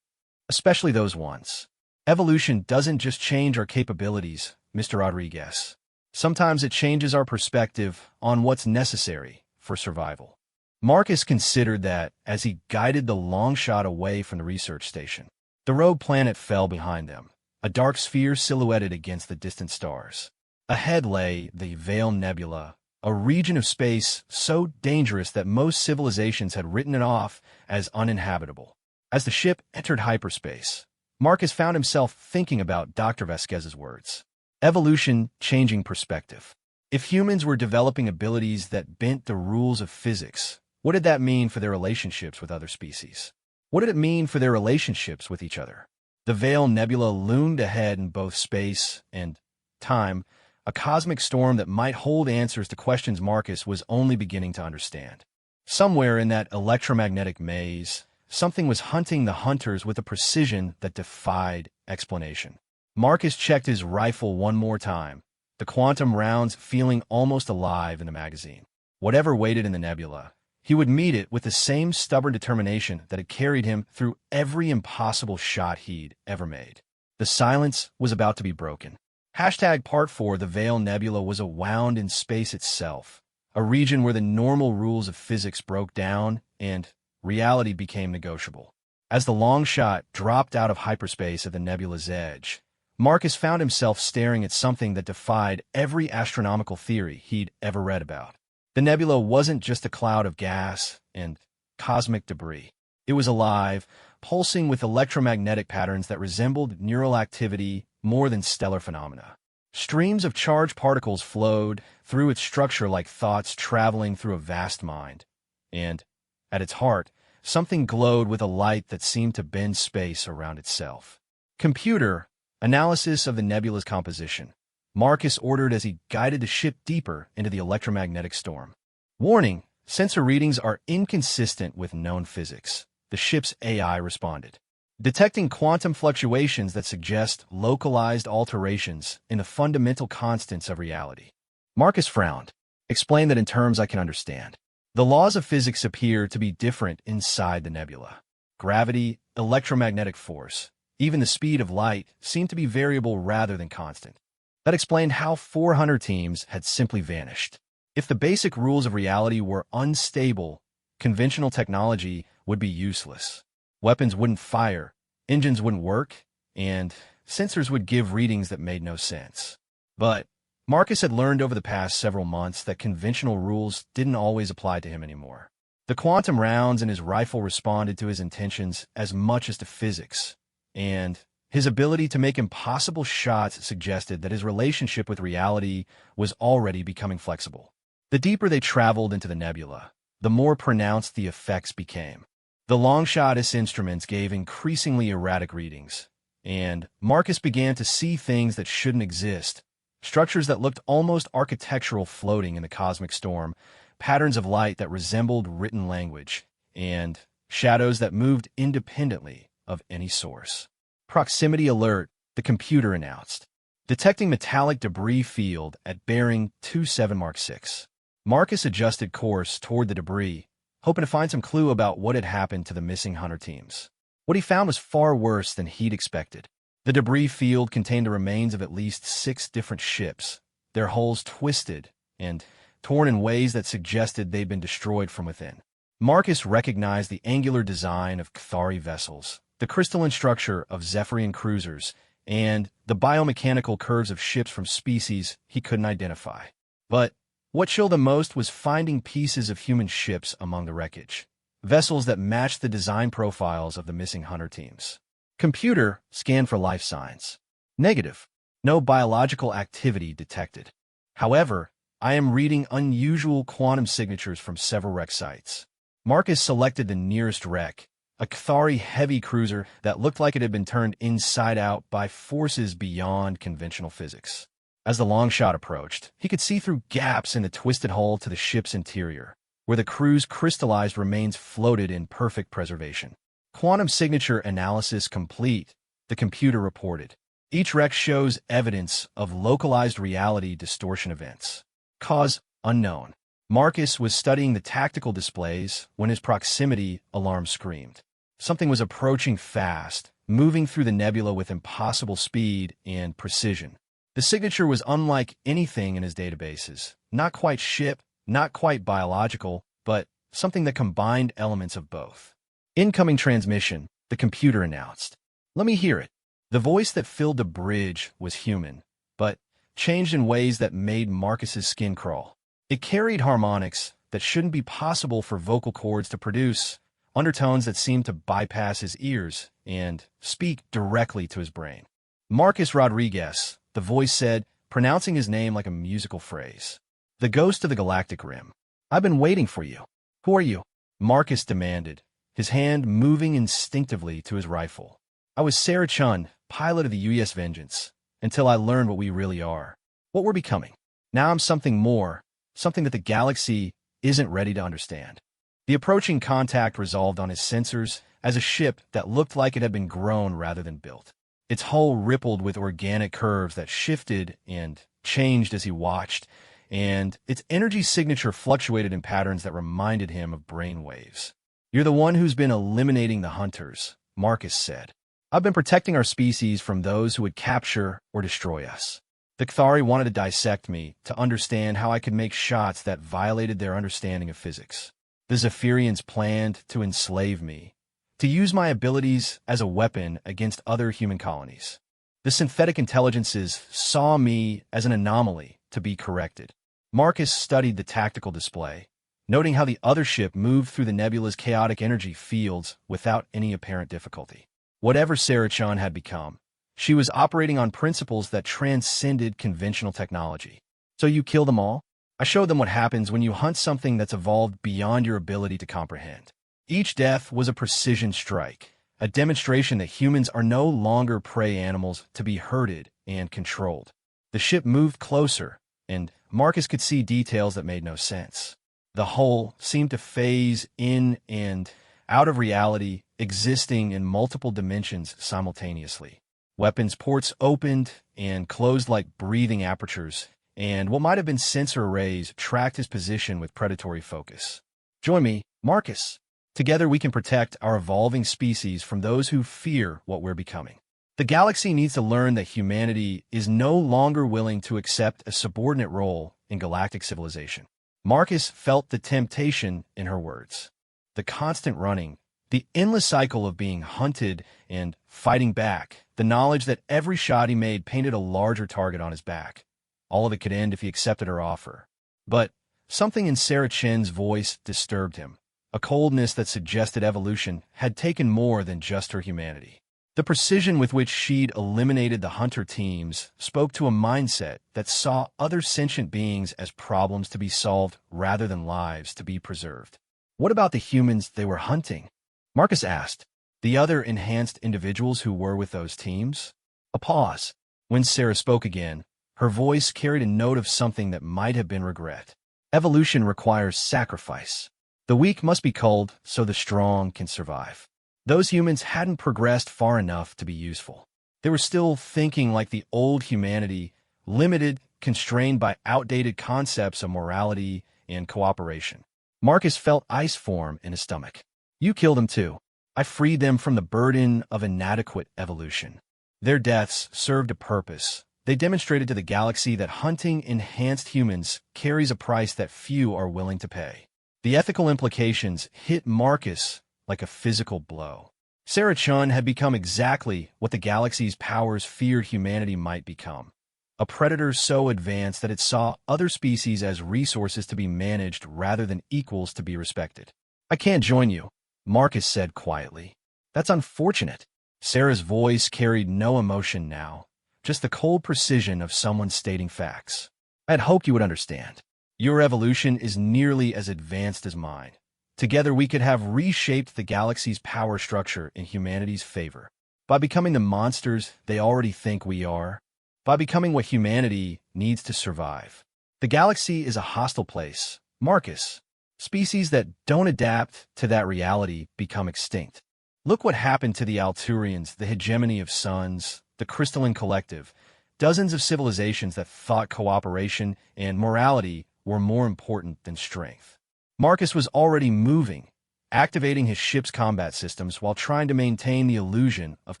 Especially those ones. Evolution doesn't just change our capabilities, Mr. Rodriguez. Sometimes it changes our perspective on what's necessary for survival. Marcus considered that as he guided the long shot away from the research station. The rogue planet fell behind them, a dark sphere silhouetted against the distant stars. Ahead lay the Veil Nebula, a region of space so dangerous that most civilizations had written it off as uninhabitable. As the ship entered hyperspace, Marcus found himself thinking about Dr. Vasquez's words. Evolution changing perspective. If humans were developing abilities that bent the rules of physics, what did that mean for their relationships with other species? What did it mean for their relationships with each other? The Veil Nebula loomed ahead in both space and time, a cosmic storm that might hold answers to questions Marcus was only beginning to understand. Somewhere in that electromagnetic maze, something was hunting the hunters with a precision that defied explanation. Marcus checked his rifle one more time, the quantum rounds feeling almost alive in the magazine. Whatever waited in the nebula, he would meet it with the same stubborn determination that had carried him through every impossible shot he'd ever made. The silence was about to be broken. Part 4, the Veil Nebula was a wound in space itself, a region where the normal rules of physics broke down and reality became negotiable. As the long shot dropped out of hyperspace at the nebula's edge, Marcus found himself staring at something that defied every astronomical theory he'd ever read about. The nebula wasn't just a cloud of gas and cosmic debris. It was alive, pulsing with electromagnetic patterns that resembled neural activity more than stellar phenomena. Streams of charged particles flowed through its structure like thoughts traveling through a vast mind. And, at its heart, something glowed with a light that seemed to bend space around itself. Computer analysis of the nebula's composition. Marcus ordered as he guided the ship deeper into the electromagnetic storm. Warning, Sensor readings are inconsistent with known physics, the ship's AI responded, detecting quantum fluctuations that suggest localized alterations in the fundamental constants of reality. Marcus frowned. Explain that in terms I can understand. The laws of physics appear to be different inside the nebula. Gravity, electromagnetic force, even the speed of light seem to be variable rather than constant. That explained how 400 teams had simply vanished. If the basic rules of reality were unstable, conventional technology would be useless. Weapons wouldn't fire, engines wouldn't work, and sensors would give readings that made no sense. But Marcus had learned over the past several months that conventional rules didn't always apply to him anymore. The quantum rounds in his rifle responded to his intentions as much as to physics, and his ability to make impossible shots suggested that his relationship with reality was already becoming flexible. The deeper they traveled into the nebula, the more pronounced the effects became. The long-shot instruments gave increasingly erratic readings, and Marcus began to see things that shouldn't exist, structures that looked almost architectural floating in the cosmic storm, patterns of light that resembled written language, and shadows that moved independently of any source. Proximity alert, the computer announced, detecting metallic debris field at bearing 27 Mark 6. Marcus adjusted course toward the debris, hoping to find some clue about what had happened to the missing hunter teams. What he found was far worse than he'd expected. The debris field contained the remains of at least 6 different ships, their hulls twisted and torn in ways that suggested they'd been destroyed from within. Marcus recognized the angular design of Cathari vessels, the crystalline structure of Zephyrian cruisers, and the biomechanical curves of ships from species he couldn't identify. But what chilled him most was finding pieces of human ships among the wreckage, vessels that matched the design profiles of the missing hunter teams. Computer scanned for life signs. Negative. No biological activity detected. However, I am reading unusual quantum signatures from several wreck sites. Marcus selected the nearest wreck, a Cathari heavy cruiser that looked like it had been turned inside out by forces beyond conventional physics. As the long shot approached, he could see through gaps in the twisted hull to the ship's interior, where the crew's crystallized remains floated in perfect preservation. Quantum signature analysis complete, the computer reported. Each wreck shows evidence of localized reality distortion events. Cause unknown. Marcus was studying the tactical displays when his proximity alarm screamed. Something was approaching fast, moving through the nebula with impossible speed and precision. The signature was unlike anything in his databases. Not quite ship, not quite biological, but something that combined elements of both. Incoming transmission, the computer announced. Let me hear it. The voice that filled the bridge was human, but changed in ways that made Marcus's skin crawl. It carried harmonics that shouldn't be possible for vocal cords to produce, undertones that seemed to bypass his ears and speak directly to his brain. Marcus Rodriguez, the voice said, pronouncing his name like a musical phrase. The ghost of the Galactic Rim. I've been waiting for you. Who are you? Marcus demanded, his hand moving instinctively to his rifle. I was Sarah Chun, pilot of the U.S. Vengeance, until I learned what we really are, what we're becoming. Now I'm something more, something that the galaxy isn't ready to understand. The approaching contact resolved on his sensors as a ship that looked like it had been grown rather than built. Its hull rippled with organic curves that shifted and changed as he watched, and its energy signature fluctuated in patterns that reminded him of brain waves. You're the one who's been eliminating the hunters, Marcus said. I've been protecting our species from those who would capture or destroy us. The Cathari wanted to dissect me to understand how I could make shots that violated their understanding of physics. The Zephyrians planned to enslave me, to use my abilities as a weapon against other human colonies. The synthetic intelligences saw me as an anomaly to be corrected. Marcus studied the tactical display, noting how the other ship moved through the nebula's chaotic energy fields without any apparent difficulty. Whatever Sarah-chan had become, she was operating on principles that transcended conventional technology. So you kill them all? I showed them what happens when you hunt something that's evolved beyond your ability to comprehend. Each death was a precision strike, a demonstration that humans are no longer prey animals to be herded and controlled. The ship moved closer, and Marcus could see details that made no sense. The whole seemed to phase in and out of reality, existing in multiple dimensions simultaneously. Weapons ports opened and closed like breathing apertures, and what might have been sensor arrays tracked his position with predatory focus. Join me, Marcus. Together we can protect our evolving species from those who fear what we're becoming. The galaxy needs to learn that humanity is no longer willing to accept a subordinate role in galactic civilization. Marcus felt the temptation in her words. The constant running, the endless cycle of being hunted and fighting back, the knowledge that every shot he made painted a larger target on his back. All of it could end if he accepted her offer. But something in Sarah Chen's voice disturbed him. A coldness that suggested evolution had taken more than just her humanity. The precision with which she'd eliminated the hunter teams spoke to a mindset that saw other sentient beings as problems to be solved rather than lives to be preserved. What about the humans they were hunting? Marcus asked. The other enhanced individuals who were with those teams? A pause. When Sarah spoke again, her voice carried a note of something that might have been regret. Evolution requires sacrifice. The weak must be culled so the strong can survive. Those humans hadn't progressed far enough to be useful. They were still thinking like the old humanity, limited, constrained by outdated concepts of morality and cooperation. Marcus felt ice form in his stomach. You killed them too. I freed them from the burden of inadequate evolution. Their deaths served a purpose. They demonstrated to the galaxy that hunting enhanced humans carries a price that few are willing to pay. The ethical implications hit Marcus like a physical blow. Sarah Chun had become exactly what the galaxy's powers feared humanity might become. A predator so advanced that it saw other species as resources to be managed rather than equals to be respected. I can't join you, Marcus said quietly. That's unfortunate. Sarah's voice carried no emotion now, just the cold precision of someone stating facts. I had hoped you would understand. Your evolution is nearly as advanced as mine. Together we could have reshaped the galaxy's power structure in humanity's favor. By becoming the monsters they already think we are. By becoming what humanity needs to survive. The galaxy is a hostile place, Marcus. Species that don't adapt to that reality become extinct. Look what happened to the Alturians, the hegemony of suns, the crystalline collective, dozens of civilizations that thought cooperation and morality were more important than strength. Marcus was already moving, activating his ship's combat systems while trying to maintain the illusion of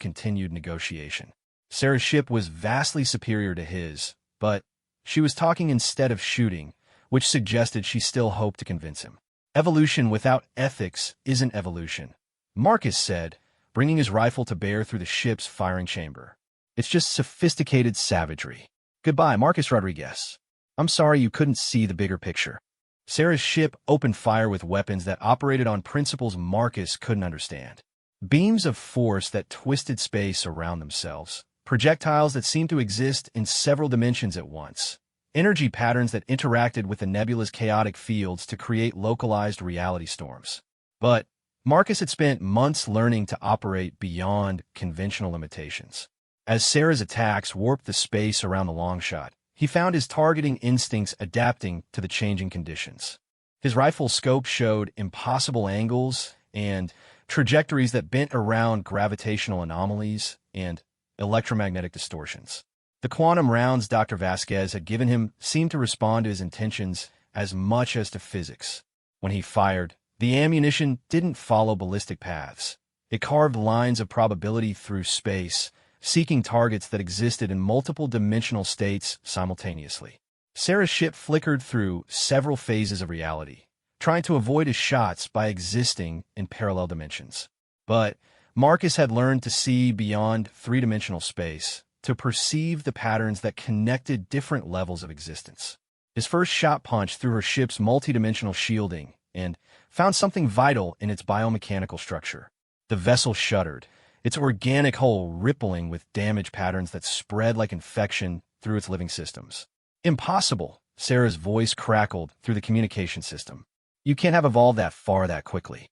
continued negotiation. Sarah's ship was vastly superior to his, but she was talking instead of shooting, which suggested she still hoped to convince him. Evolution without ethics isn't evolution, Marcus said, bringing his rifle to bear through the ship's firing chamber. It's just sophisticated savagery. Goodbye, Marcus Rodriguez. I'm sorry you couldn't see the bigger picture. Sarah's ship opened fire with weapons that operated on principles Marcus couldn't understand. Beams of force that twisted space around themselves. Projectiles that seemed to exist in several dimensions at once. Energy patterns that interacted with the nebula's chaotic fields to create localized reality storms. But Marcus had spent months learning to operate beyond conventional limitations. As Sarah's attacks warped the space around the longshot, he found his targeting instincts adapting to the changing conditions. His rifle scope showed impossible angles and trajectories that bent around gravitational anomalies and electromagnetic distortions. The quantum rounds Dr. Vasquez had given him seemed to respond to his intentions as much as to physics. When he fired, the ammunition didn't follow ballistic paths. It carved lines of probability through space, seeking targets that existed in multiple dimensional states simultaneously. Sarah's ship flickered through several phases of reality, trying to avoid his shots by existing in parallel dimensions. But Marcus had learned to see beyond three-dimensional space, to perceive the patterns that connected different levels of existence. His first shot punched through her ship's multidimensional shielding and found something vital in its biomechanical structure. The vessel shuddered, its organic hull rippling with damage patterns that spread like infection through its living systems. Impossible, Sarah's voice crackled through the communication system. You can't have evolved that far that quickly.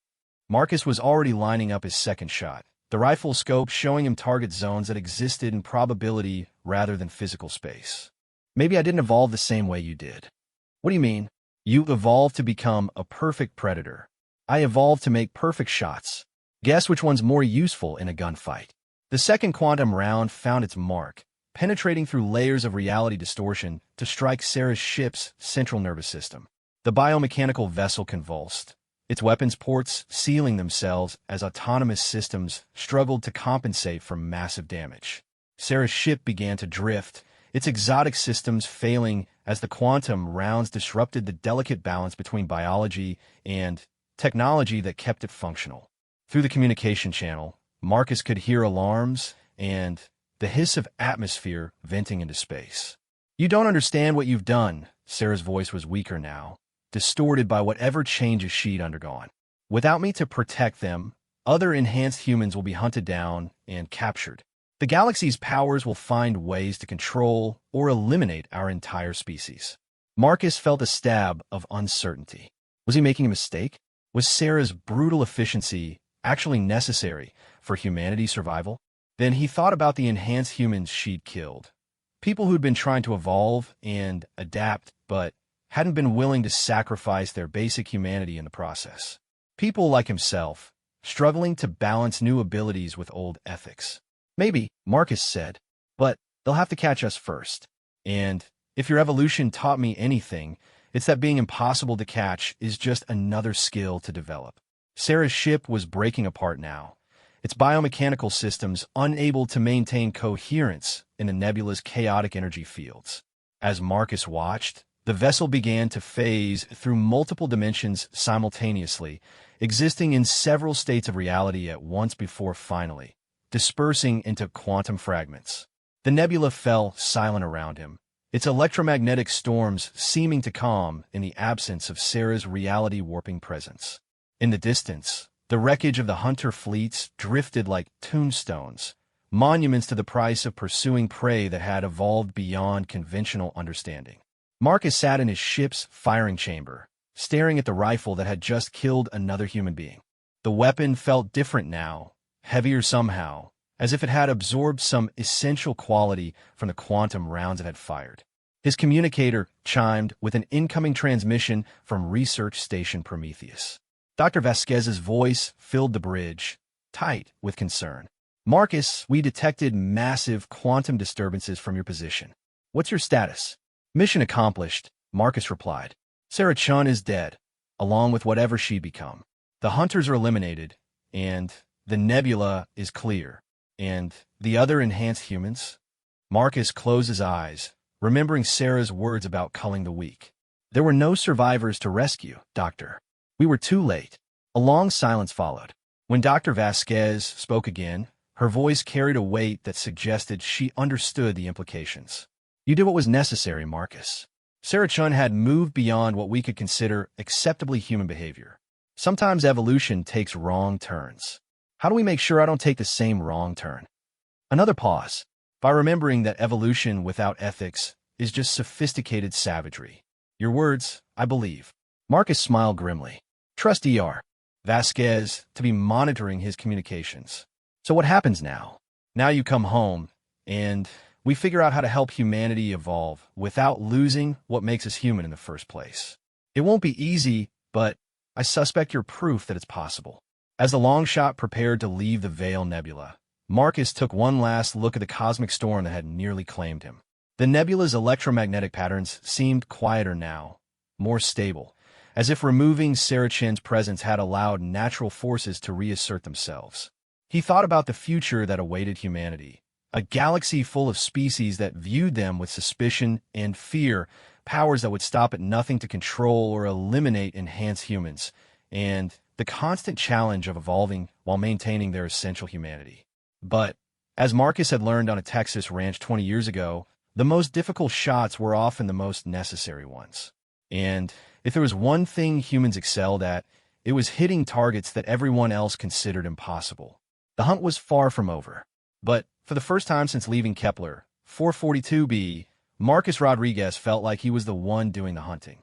Marcus was already lining up his second shot, the rifle scope showing him target zones that existed in probability rather than physical space. Maybe I didn't evolve the same way you did. What do you mean? You evolved to become a perfect predator. I evolved to make perfect shots. Guess which one's more useful in a gunfight? The second quantum round found its mark, penetrating through layers of reality distortion to strike Sarah's ship's central nervous system. The biomechanical vessel convulsed, its weapons ports sealing themselves as autonomous systems struggled to compensate for massive damage. Sarah's ship began to drift, its exotic systems failing as the quantum rounds disrupted the delicate balance between biology and technology that kept it functional. Through the communication channel, Marcus could hear alarms and the hiss of atmosphere venting into space. You don't understand what you've done. Sarah's voice was weaker now, distorted by whatever changes she'd undergone. Without me to protect them, other enhanced humans will be hunted down and captured. The galaxy's powers will find ways to control or eliminate our entire species. Marcus felt a stab of uncertainty. Was he making a mistake? Was Sarah's brutal efficiency actually necessary for humanity's survival? Then he thought about the enhanced humans she'd killed. People who'd been trying to evolve and adapt, but hadn't been willing to sacrifice their basic humanity in the process. People like himself, struggling to balance new abilities with old ethics. Maybe, Marcus said, but they'll have to catch us first. And if your evolution taught me anything, it's that being impossible to catch is just another skill to develop. Sarah's ship was breaking apart now, its biomechanical systems unable to maintain coherence in the nebula's chaotic energy fields. As Marcus watched, the vessel began to phase through multiple dimensions simultaneously, existing in several states of reality at once before finally dispersing into quantum fragments. The nebula fell silent around him, its electromagnetic storms seeming to calm in the absence of Sarah's reality-warping presence. In the distance, the wreckage of the hunter fleets drifted like tombstones, monuments to the price of pursuing prey that had evolved beyond conventional understanding. Marcus sat in his ship's firing chamber, staring at the rifle that had just killed another human being. The weapon felt different now, heavier somehow, as if it had absorbed some essential quality from the quantum rounds it had fired. His communicator chimed with an incoming transmission from Research Station Prometheus. Dr. Vasquez's voice filled the bridge, tight with concern. Marcus, we detected massive quantum disturbances from your position. What's your status? Mission accomplished, Marcus replied. Sarah Chun is dead, along with whatever she'd become. The hunters are eliminated, and the nebula is clear. And the other enhanced humans? Marcus closed his eyes, remembering Sarah's words about culling the weak. There were no survivors to rescue, Doctor. We were too late. A long silence followed. When Dr. Vasquez spoke again, her voice carried a weight that suggested she understood the implications. You did what was necessary, Marcus. Sarah Chun had moved beyond what we could consider acceptably human behavior. Sometimes evolution takes wrong turns. How do we make sure I don't take the same wrong turn? Another pause, by remembering that evolution without ethics is just sophisticated savagery. Your words, I believe. Marcus smiled grimly. Trust ER. Vasquez to be monitoring his communications. So what happens now? Now you come home, and we figure out how to help humanity evolve without losing what makes us human in the first place. It won't be easy, but I suspect you're proof that it's possible. As the long shot prepared to leave the Veil Nebula, Marcus took one last look at the cosmic storm that had nearly claimed him. The nebula's electromagnetic patterns seemed quieter now, more stable, as if removing Sarah Chin's presence had allowed natural forces to reassert themselves. He thought about the future that awaited humanity, a galaxy full of species that viewed them with suspicion and fear, powers that would stop at nothing to control or eliminate enhanced humans, and the constant challenge of evolving while maintaining their essential humanity. But, as Marcus had learned on a Texas ranch 20 years ago, the most difficult shots were often the most necessary ones. And if there was one thing humans excelled at, it was hitting targets that everyone else considered impossible. The hunt was far from over. But for the first time since leaving Kepler 442b, Marcus Rodriguez felt like he was the one doing the hunting.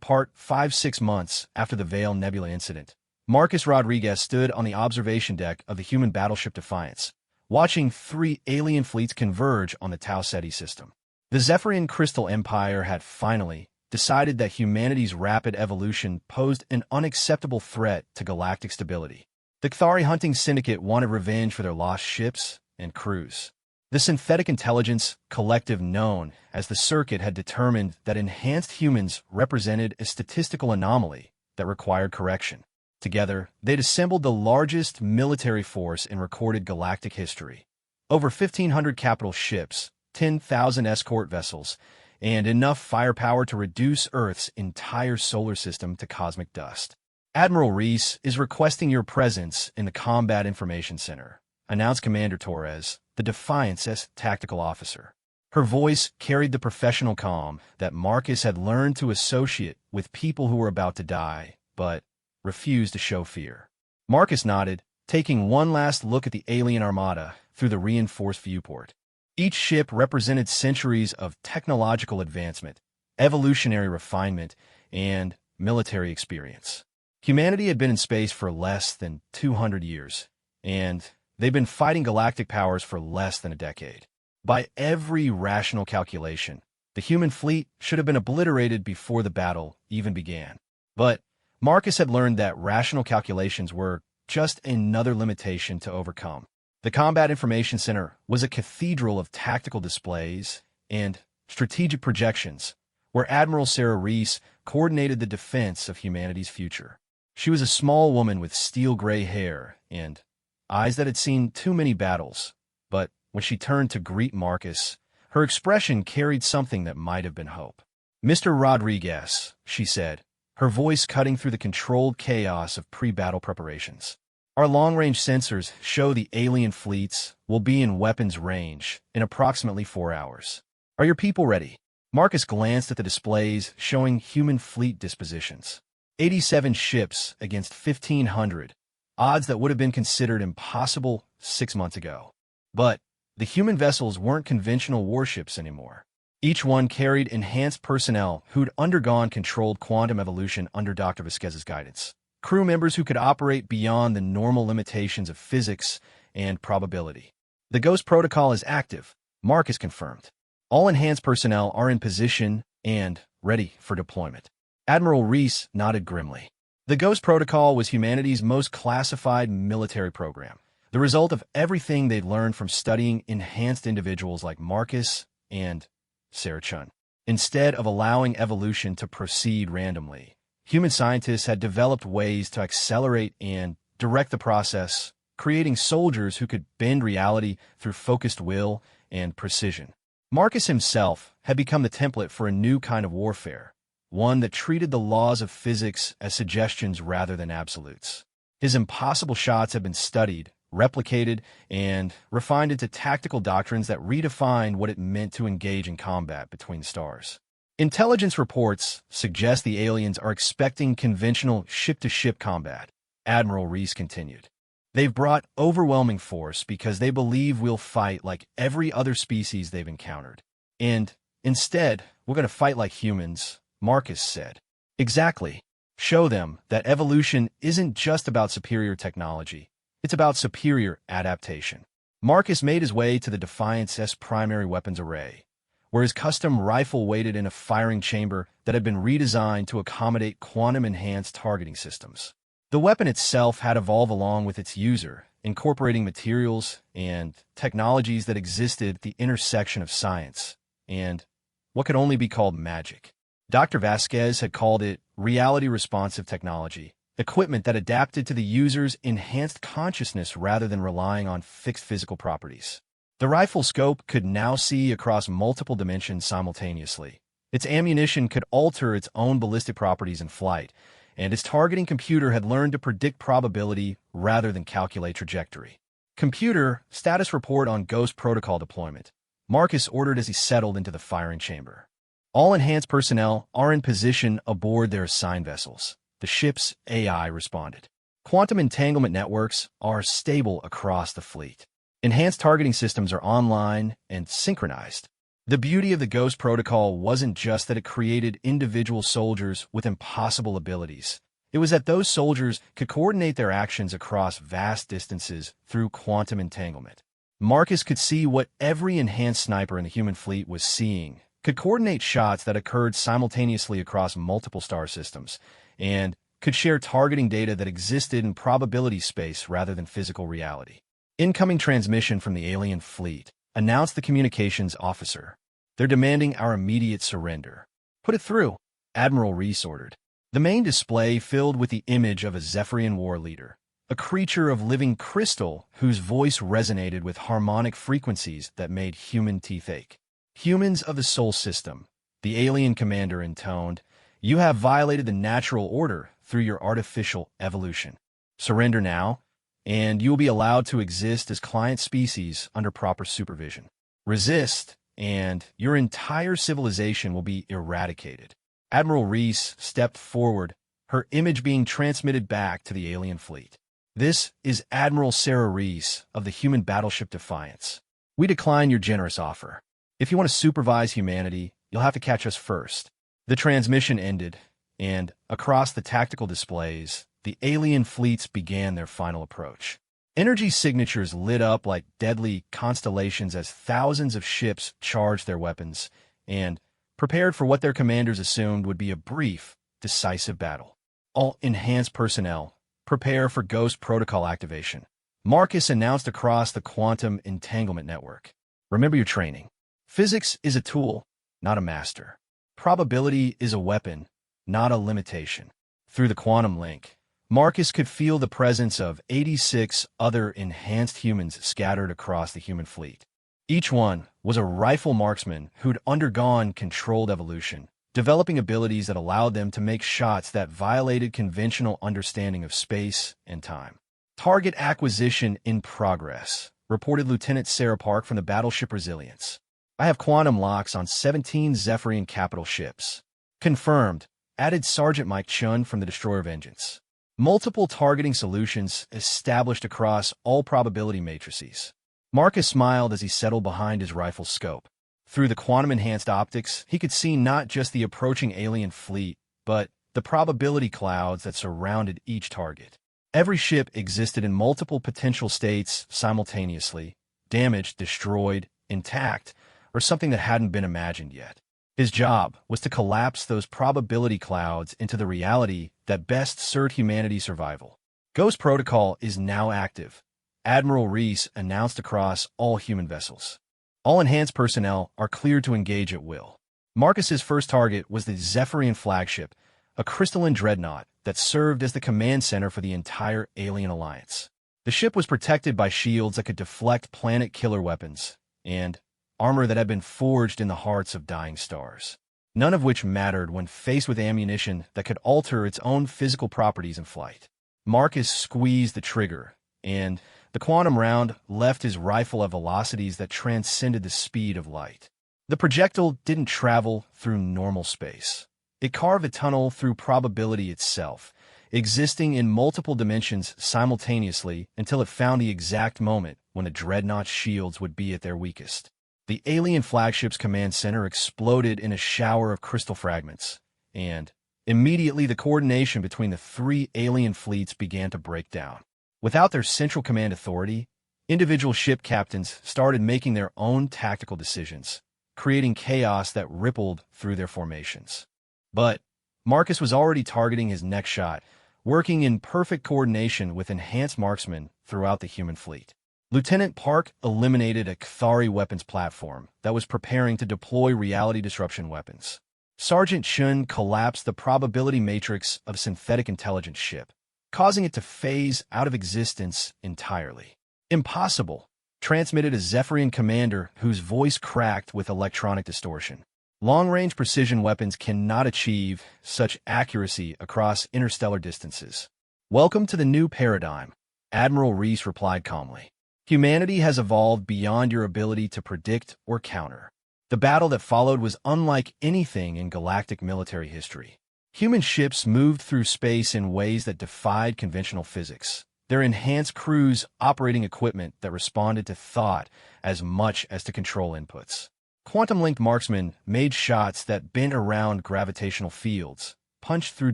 Part 5-6 months after the Veil Nebula incident, Marcus Rodriguez stood on the observation deck of the human battleship Defiance, watching 3 alien fleets converge on the Tau Ceti system. The Zephyrian Crystal Empire had finally decided that humanity's rapid evolution posed an unacceptable threat to galactic stability. The Cathari hunting syndicate wanted revenge for their lost ships and crews. The synthetic intelligence collective known as the Circuit had determined that enhanced humans represented a statistical anomaly that required correction. Together, they'd assembled the largest military force in recorded galactic history. Over 1,500 capital ships, 10,000 escort vessels, and enough firepower to reduce Earth's entire solar system to cosmic dust. Admiral Reese is requesting your presence in the Combat Information Center, announced Commander Torres, the Defiance's tactical officer. Her voice carried the professional calm that Marcus had learned to associate with people who were about to die, but refused to show fear. Marcus nodded, taking one last look at the alien armada through the reinforced viewport. Each ship represented centuries of technological advancement, evolutionary refinement, and military experience. Humanity had been in space for less than 200 years, and they'd been fighting galactic powers for less than a decade. By every rational calculation, the human fleet should have been obliterated before the battle even began. But Marcus had learned that rational calculations were just another limitation to overcome. The Combat Information Center was a cathedral of tactical displays and strategic projections, where Admiral Sarah Reese coordinated the defense of humanity's future. She was a small woman with steel-gray hair and eyes that had seen too many battles, but when she turned to greet Marcus, her expression carried something that might have been hope. "Mr. Rodriguez," she said, her voice cutting through the controlled chaos of pre-battle preparations. "Our long-range sensors show the alien fleets will be in weapons range in approximately 4 hours. Are your people ready?" Marcus glanced at the displays showing human fleet dispositions. 87 ships against 1,500, odds that would have been considered impossible 6 months ago. But the human vessels weren't conventional warships anymore. Each one carried enhanced personnel who'd undergone controlled quantum evolution under Dr. Vasquez's guidance. Crew members who could operate beyond the normal limitations of physics and probability. "The Ghost Protocol is active," Marcus confirmed. "All enhanced personnel are in position and ready for deployment." Admiral Reese nodded grimly. The Ghost Protocol was humanity's most classified military program, the result of everything they'd learned from studying enhanced individuals like Marcus and Sarah Chun. Instead of allowing evolution to proceed randomly, human scientists had developed ways to accelerate and direct the process, creating soldiers who could bend reality through focused will and precision. Marcus himself had become the template for a new kind of warfare, one that treated the laws of physics as suggestions rather than absolutes. His impossible shots had been studied, replicated, and refined into tactical doctrines that redefined what it meant to engage in combat between the stars. Intelligence reports suggest the aliens are expecting conventional ship-to-ship combat, Admiral Reese continued. "They've brought overwhelming force because they believe we'll fight like every other species they've encountered. And instead, we're going to fight like humans," Marcus said. "Exactly. Show them that evolution isn't just about superior technology. It's about superior adaptation." Marcus made his way to the Defiance's primary weapons array, where his custom rifle waited in a firing chamber that had been redesigned to accommodate quantum-enhanced targeting systems. The weapon itself had evolved along with its user, incorporating materials and technologies that existed at the intersection of science and what could only be called magic. Dr. Vasquez had called it reality-responsive technology, equipment that adapted to the user's enhanced consciousness rather than relying on fixed physical properties. The rifle scope could now see across multiple dimensions simultaneously. Its ammunition could alter its own ballistic properties in flight, and its targeting computer had learned to predict probability rather than calculate trajectory. "Computer, status report on Ghost Protocol deployment," Marcus ordered as he settled into the firing chamber. "All enhanced personnel are in position aboard their assigned vessels," the ship's AI responded. "Quantum entanglement networks are stable across the fleet. Enhanced targeting systems are online and synchronized." The beauty of the Ghost Protocol wasn't just that it created individual soldiers with impossible abilities. It was that those soldiers could coordinate their actions across vast distances through quantum entanglement. Marcus could see what every enhanced sniper in the human fleet was seeing, could coordinate shots that occurred simultaneously across multiple star systems, and could share targeting data that existed in probability space rather than physical reality. Incoming transmission from the alien fleet, announced the communications officer. They're demanding our immediate surrender. Put it through, Admiral Reese ordered. The main display filled with the image of a Zephyrian war leader, a creature of living crystal whose voice resonated with harmonic frequencies that made human teeth ache. Humans of the Sol System, the alien commander intoned, you have violated the natural order through your artificial evolution. Surrender now, and you will be allowed to exist as client species under proper supervision. Resist, and your entire civilization will be eradicated. Admiral Reese stepped forward, her image being transmitted back to the alien fleet. This is Admiral Sarah Reese of the human battleship Defiance. We decline your generous offer. If you want to supervise humanity, you'll have to catch us first. The transmission ended, and across the tactical displays, the alien fleets began their final approach. Energy signatures lit up like deadly constellations as thousands of ships charged their weapons and prepared for what their commanders assumed would be a brief, decisive battle. All enhanced personnel, prepare for Ghost Protocol activation. Marcus announced across the quantum entanglement network. Remember your training. Physics is a tool, not a master. Probability is a weapon, not a limitation. Through the quantum link, Marcus could feel the presence of 86 other enhanced humans scattered across the human fleet. Each one was a rifle marksman who'd undergone controlled evolution, developing abilities that allowed them to make shots that violated conventional understanding of space and time. Target acquisition in progress, reported Lieutenant Sarah Park from the battleship Resilience. I have quantum locks on 17 Zephyrian capital ships. Confirmed, added Sergeant Mike Chun from the Destroyer Vengeance. Multiple targeting solutions established across all probability matrices. Marcus smiled as he settled behind his rifle's scope. Through the quantum-enhanced optics, he could see not just the approaching alien fleet, but the probability clouds that surrounded each target. Every ship existed in multiple potential states simultaneously, damaged, destroyed, intact, or something that hadn't been imagined yet. His job was to collapse those probability clouds into the reality that best served humanity's survival. Ghost Protocol is now active, Admiral Reese announced across all human vessels. All enhanced personnel are cleared to engage at will. Marcus's first target was the Zephyrian flagship, a crystalline dreadnought that served as the command center for the entire alien alliance. The ship was protected by shields that could deflect planet-killer weapons, and armor that had been forged in the hearts of dying stars, none of which mattered when faced with ammunition that could alter its own physical properties in flight. Marcus squeezed the trigger, and the quantum round left his rifle at velocities that transcended the speed of light. The projectile didn't travel through normal space. It carved a tunnel through probability itself, existing in multiple dimensions simultaneously until it found the exact moment when the dreadnought's shields would be at their weakest. The alien flagship's command center exploded in a shower of crystal fragments, and immediately the coordination between the three alien fleets began to break down. Without their central command authority, individual ship captains started making their own tactical decisions, creating chaos that rippled through their formations. But Marcus was already targeting his next shot, working in perfect coordination with enhanced marksmen throughout the human fleet. Lieutenant Park eliminated a Cathari weapons platform that was preparing to deploy reality disruption weapons. Sergeant Chun collapsed the probability matrix of a synthetic intelligence ship, causing it to phase out of existence entirely. Impossible, transmitted a Zephyrian commander whose voice cracked with electronic distortion. Long-range precision weapons cannot achieve such accuracy across interstellar distances. Welcome to the new paradigm, Admiral Reese replied calmly. Humanity has evolved beyond your ability to predict or counter. The battle that followed was unlike anything in galactic military history. Human ships moved through space in ways that defied conventional physics, their enhanced crews operating equipment that responded to thought as much as to control inputs. Quantum-linked marksmen made shots that bent around gravitational fields, punched through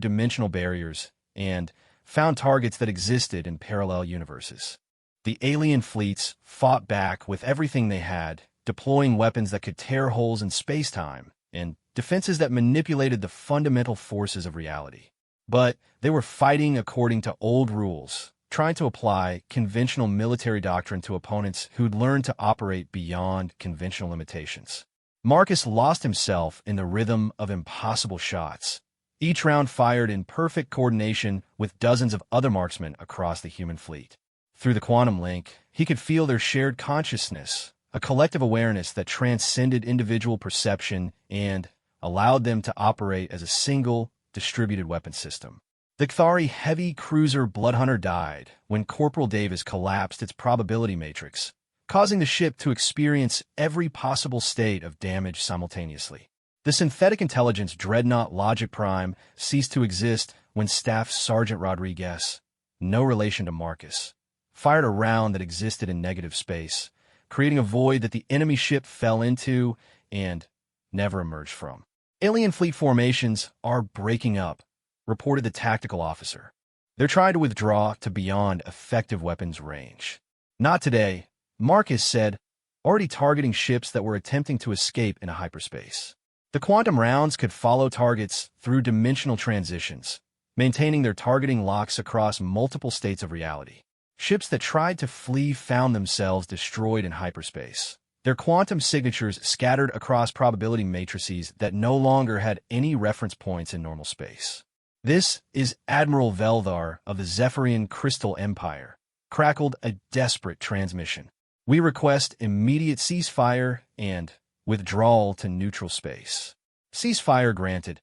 dimensional barriers, and found targets that existed in parallel universes. The alien fleets fought back with everything they had, deploying weapons that could tear holes in space-time and defenses that manipulated the fundamental forces of reality. But they were fighting according to old rules, trying to apply conventional military doctrine to opponents who'd learned to operate beyond conventional limitations. Marcus lost himself in the rhythm of impossible shots, each round fired in perfect coordination with dozens of other marksmen across the human fleet. Through the quantum link, he could feel their shared consciousness, a collective awareness that transcended individual perception and allowed them to operate as a single, distributed weapon system. The Cathari heavy cruiser Bloodhunter died when Corporal Davis collapsed its probability matrix, causing the ship to experience every possible state of damage simultaneously. The synthetic intelligence dreadnought Logic Prime ceased to exist when Staff Sergeant Rodriguez, no relation to Marcus, fired a round that existed in negative space, creating a void that the enemy ship fell into and never emerged from. Alien fleet formations are breaking up, reported the tactical officer. They're trying to withdraw to beyond effective weapons range. Not today, Marcus said, already targeting ships that were attempting to escape into hyperspace. The quantum rounds could follow targets through dimensional transitions, maintaining their targeting locks across multiple states of reality. Ships that tried to flee found themselves destroyed in hyperspace, their quantum signatures scattered across probability matrices that no longer had any reference points in normal space. "This is Admiral Veldar of the Zephyrian Crystal Empire," crackled a desperate transmission. "We request immediate ceasefire and withdrawal to neutral space." "Ceasefire granted,"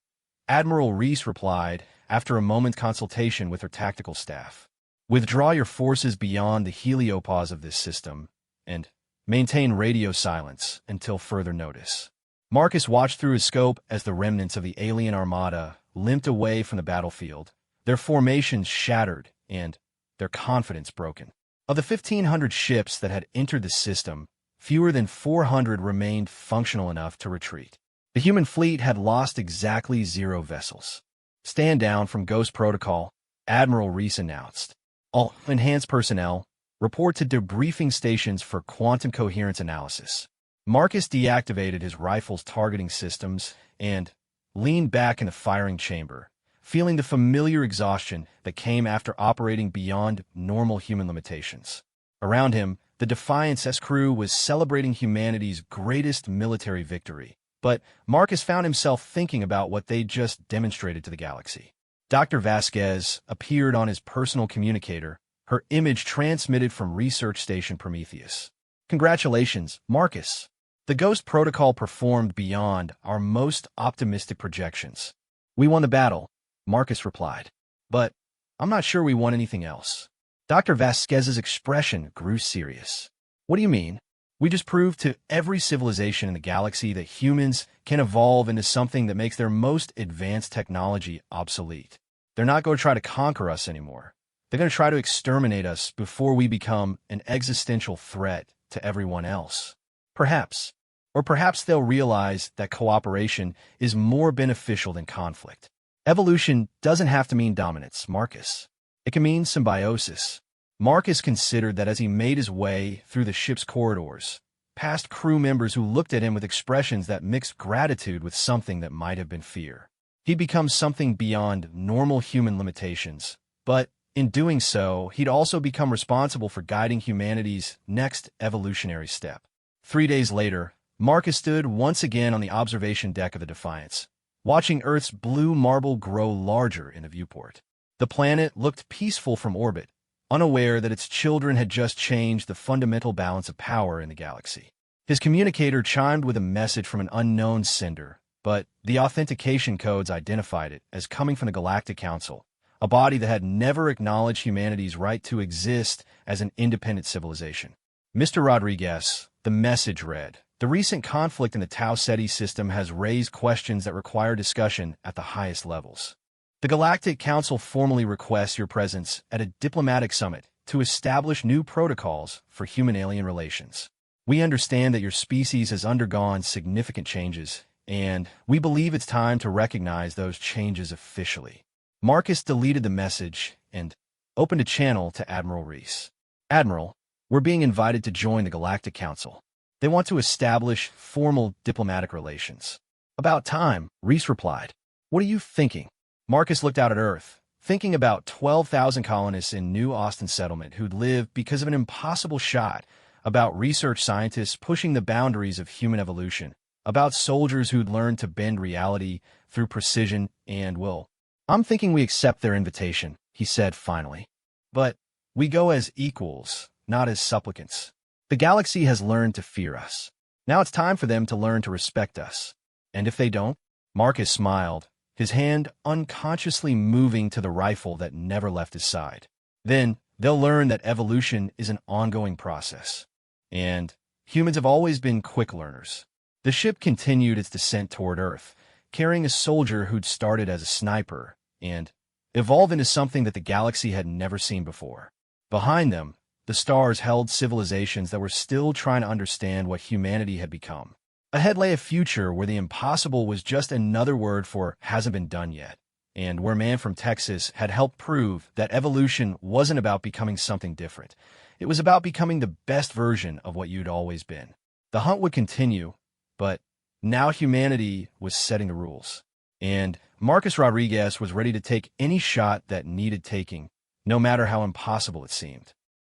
Admiral Reese replied after a moment's consultation with her tactical staff. "Withdraw your forces beyond the heliopause of this system and maintain radio silence until further notice." Marcus watched through his scope as the remnants of the alien armada limped away from the battlefield, their formations shattered and their confidence broken. Of the 1,500 ships that had entered the system, fewer than 400 remained functional enough to retreat. The human fleet had lost exactly 0 vessels. "Stand down from Ghost Protocol," Admiral Reese announced. "All enhanced personnel, report to debriefing stations for quantum coherence analysis." Marcus deactivated his rifle's targeting systems and leaned back in the firing chamber, feeling the familiar exhaustion that came after operating beyond normal human limitations. Around him, the Defiance's crew was celebrating humanity's greatest military victory, but Marcus found himself thinking about what they'd just demonstrated to the galaxy. Dr. Vasquez appeared on his personal communicator, her image transmitted from Research Station Prometheus. "Congratulations, Marcus. The Ghost Protocol performed beyond our most optimistic projections." "We won the battle," Marcus replied. "But I'm not sure we won anything else." Dr. Vasquez's expression grew serious. "What do you mean?" "We just proved to every civilization in the galaxy that humans can evolve into something that makes their most advanced technology obsolete. They're not going to try to conquer us anymore. They're going to try to exterminate us before we become an existential threat to everyone else. Perhaps. Or perhaps they'll realize that cooperation is more beneficial than conflict. Evolution doesn't have to mean dominance, Marcus. It can mean symbiosis." Marcus considered that as he made his way through the ship's corridors, past crew members who looked at him with expressions that mixed gratitude with something that might have been fear. He'd become something beyond normal human limitations, but in doing so, he'd also become responsible for guiding humanity's next evolutionary step. 3 days later, Marcus stood once again on the observation deck of the Defiance, watching Earth's blue marble grow larger in the viewport. The planet looked peaceful from orbit, unaware that its children had just changed the fundamental balance of power in the galaxy. His communicator chimed with a message from an unknown sender, but the authentication codes identified it as coming from the Galactic Council, a body that had never acknowledged humanity's right to exist as an independent civilization. "Mr. Rodriguez," the message read, "the recent conflict in the Tau Ceti system has raised questions that require discussion at the highest levels. The Galactic Council formally requests your presence at a diplomatic summit to establish new protocols for human-alien relations. We understand that your species has undergone significant changes, and we believe it's time to recognize those changes officially." Marcus deleted the message and opened a channel to Admiral Reese. "Admiral, we're being invited to join the Galactic Council. They want to establish formal diplomatic relations." About time, Reese replied. What are you thinking? Marcus looked out at Earth, thinking about 12,000 colonists in New Austin settlement who'd lived because of an impossible shot, about research scientists pushing the boundaries of human evolution, about soldiers who'd learned to bend reality through precision and will. I'm thinking we accept their invitation, he said finally. But we go as equals, not as supplicants. The galaxy has learned to fear us. Now it's time for them to learn to respect us. And if they don't? Marcus smiled, his hand unconsciously moving to the rifle that never left his side. Then they'll learn that evolution is an ongoing process. And humans have always been quick learners. The ship continued its descent toward Earth, carrying a soldier who'd started as a sniper and evolved into something that the galaxy had never seen before. Behind them, the stars held civilizations that were still trying to understand what humanity had become. Ahead lay a future where the impossible was just another word for hasn't been done yet, and where man from Texas had helped prove that evolution wasn't about becoming something different. It was about becoming the best version of what you'd always been. The hunt would continue, but now humanity was setting the rules. And Marcus Rodriguez was ready to take any shot that needed taking, no matter how impossible it seemed.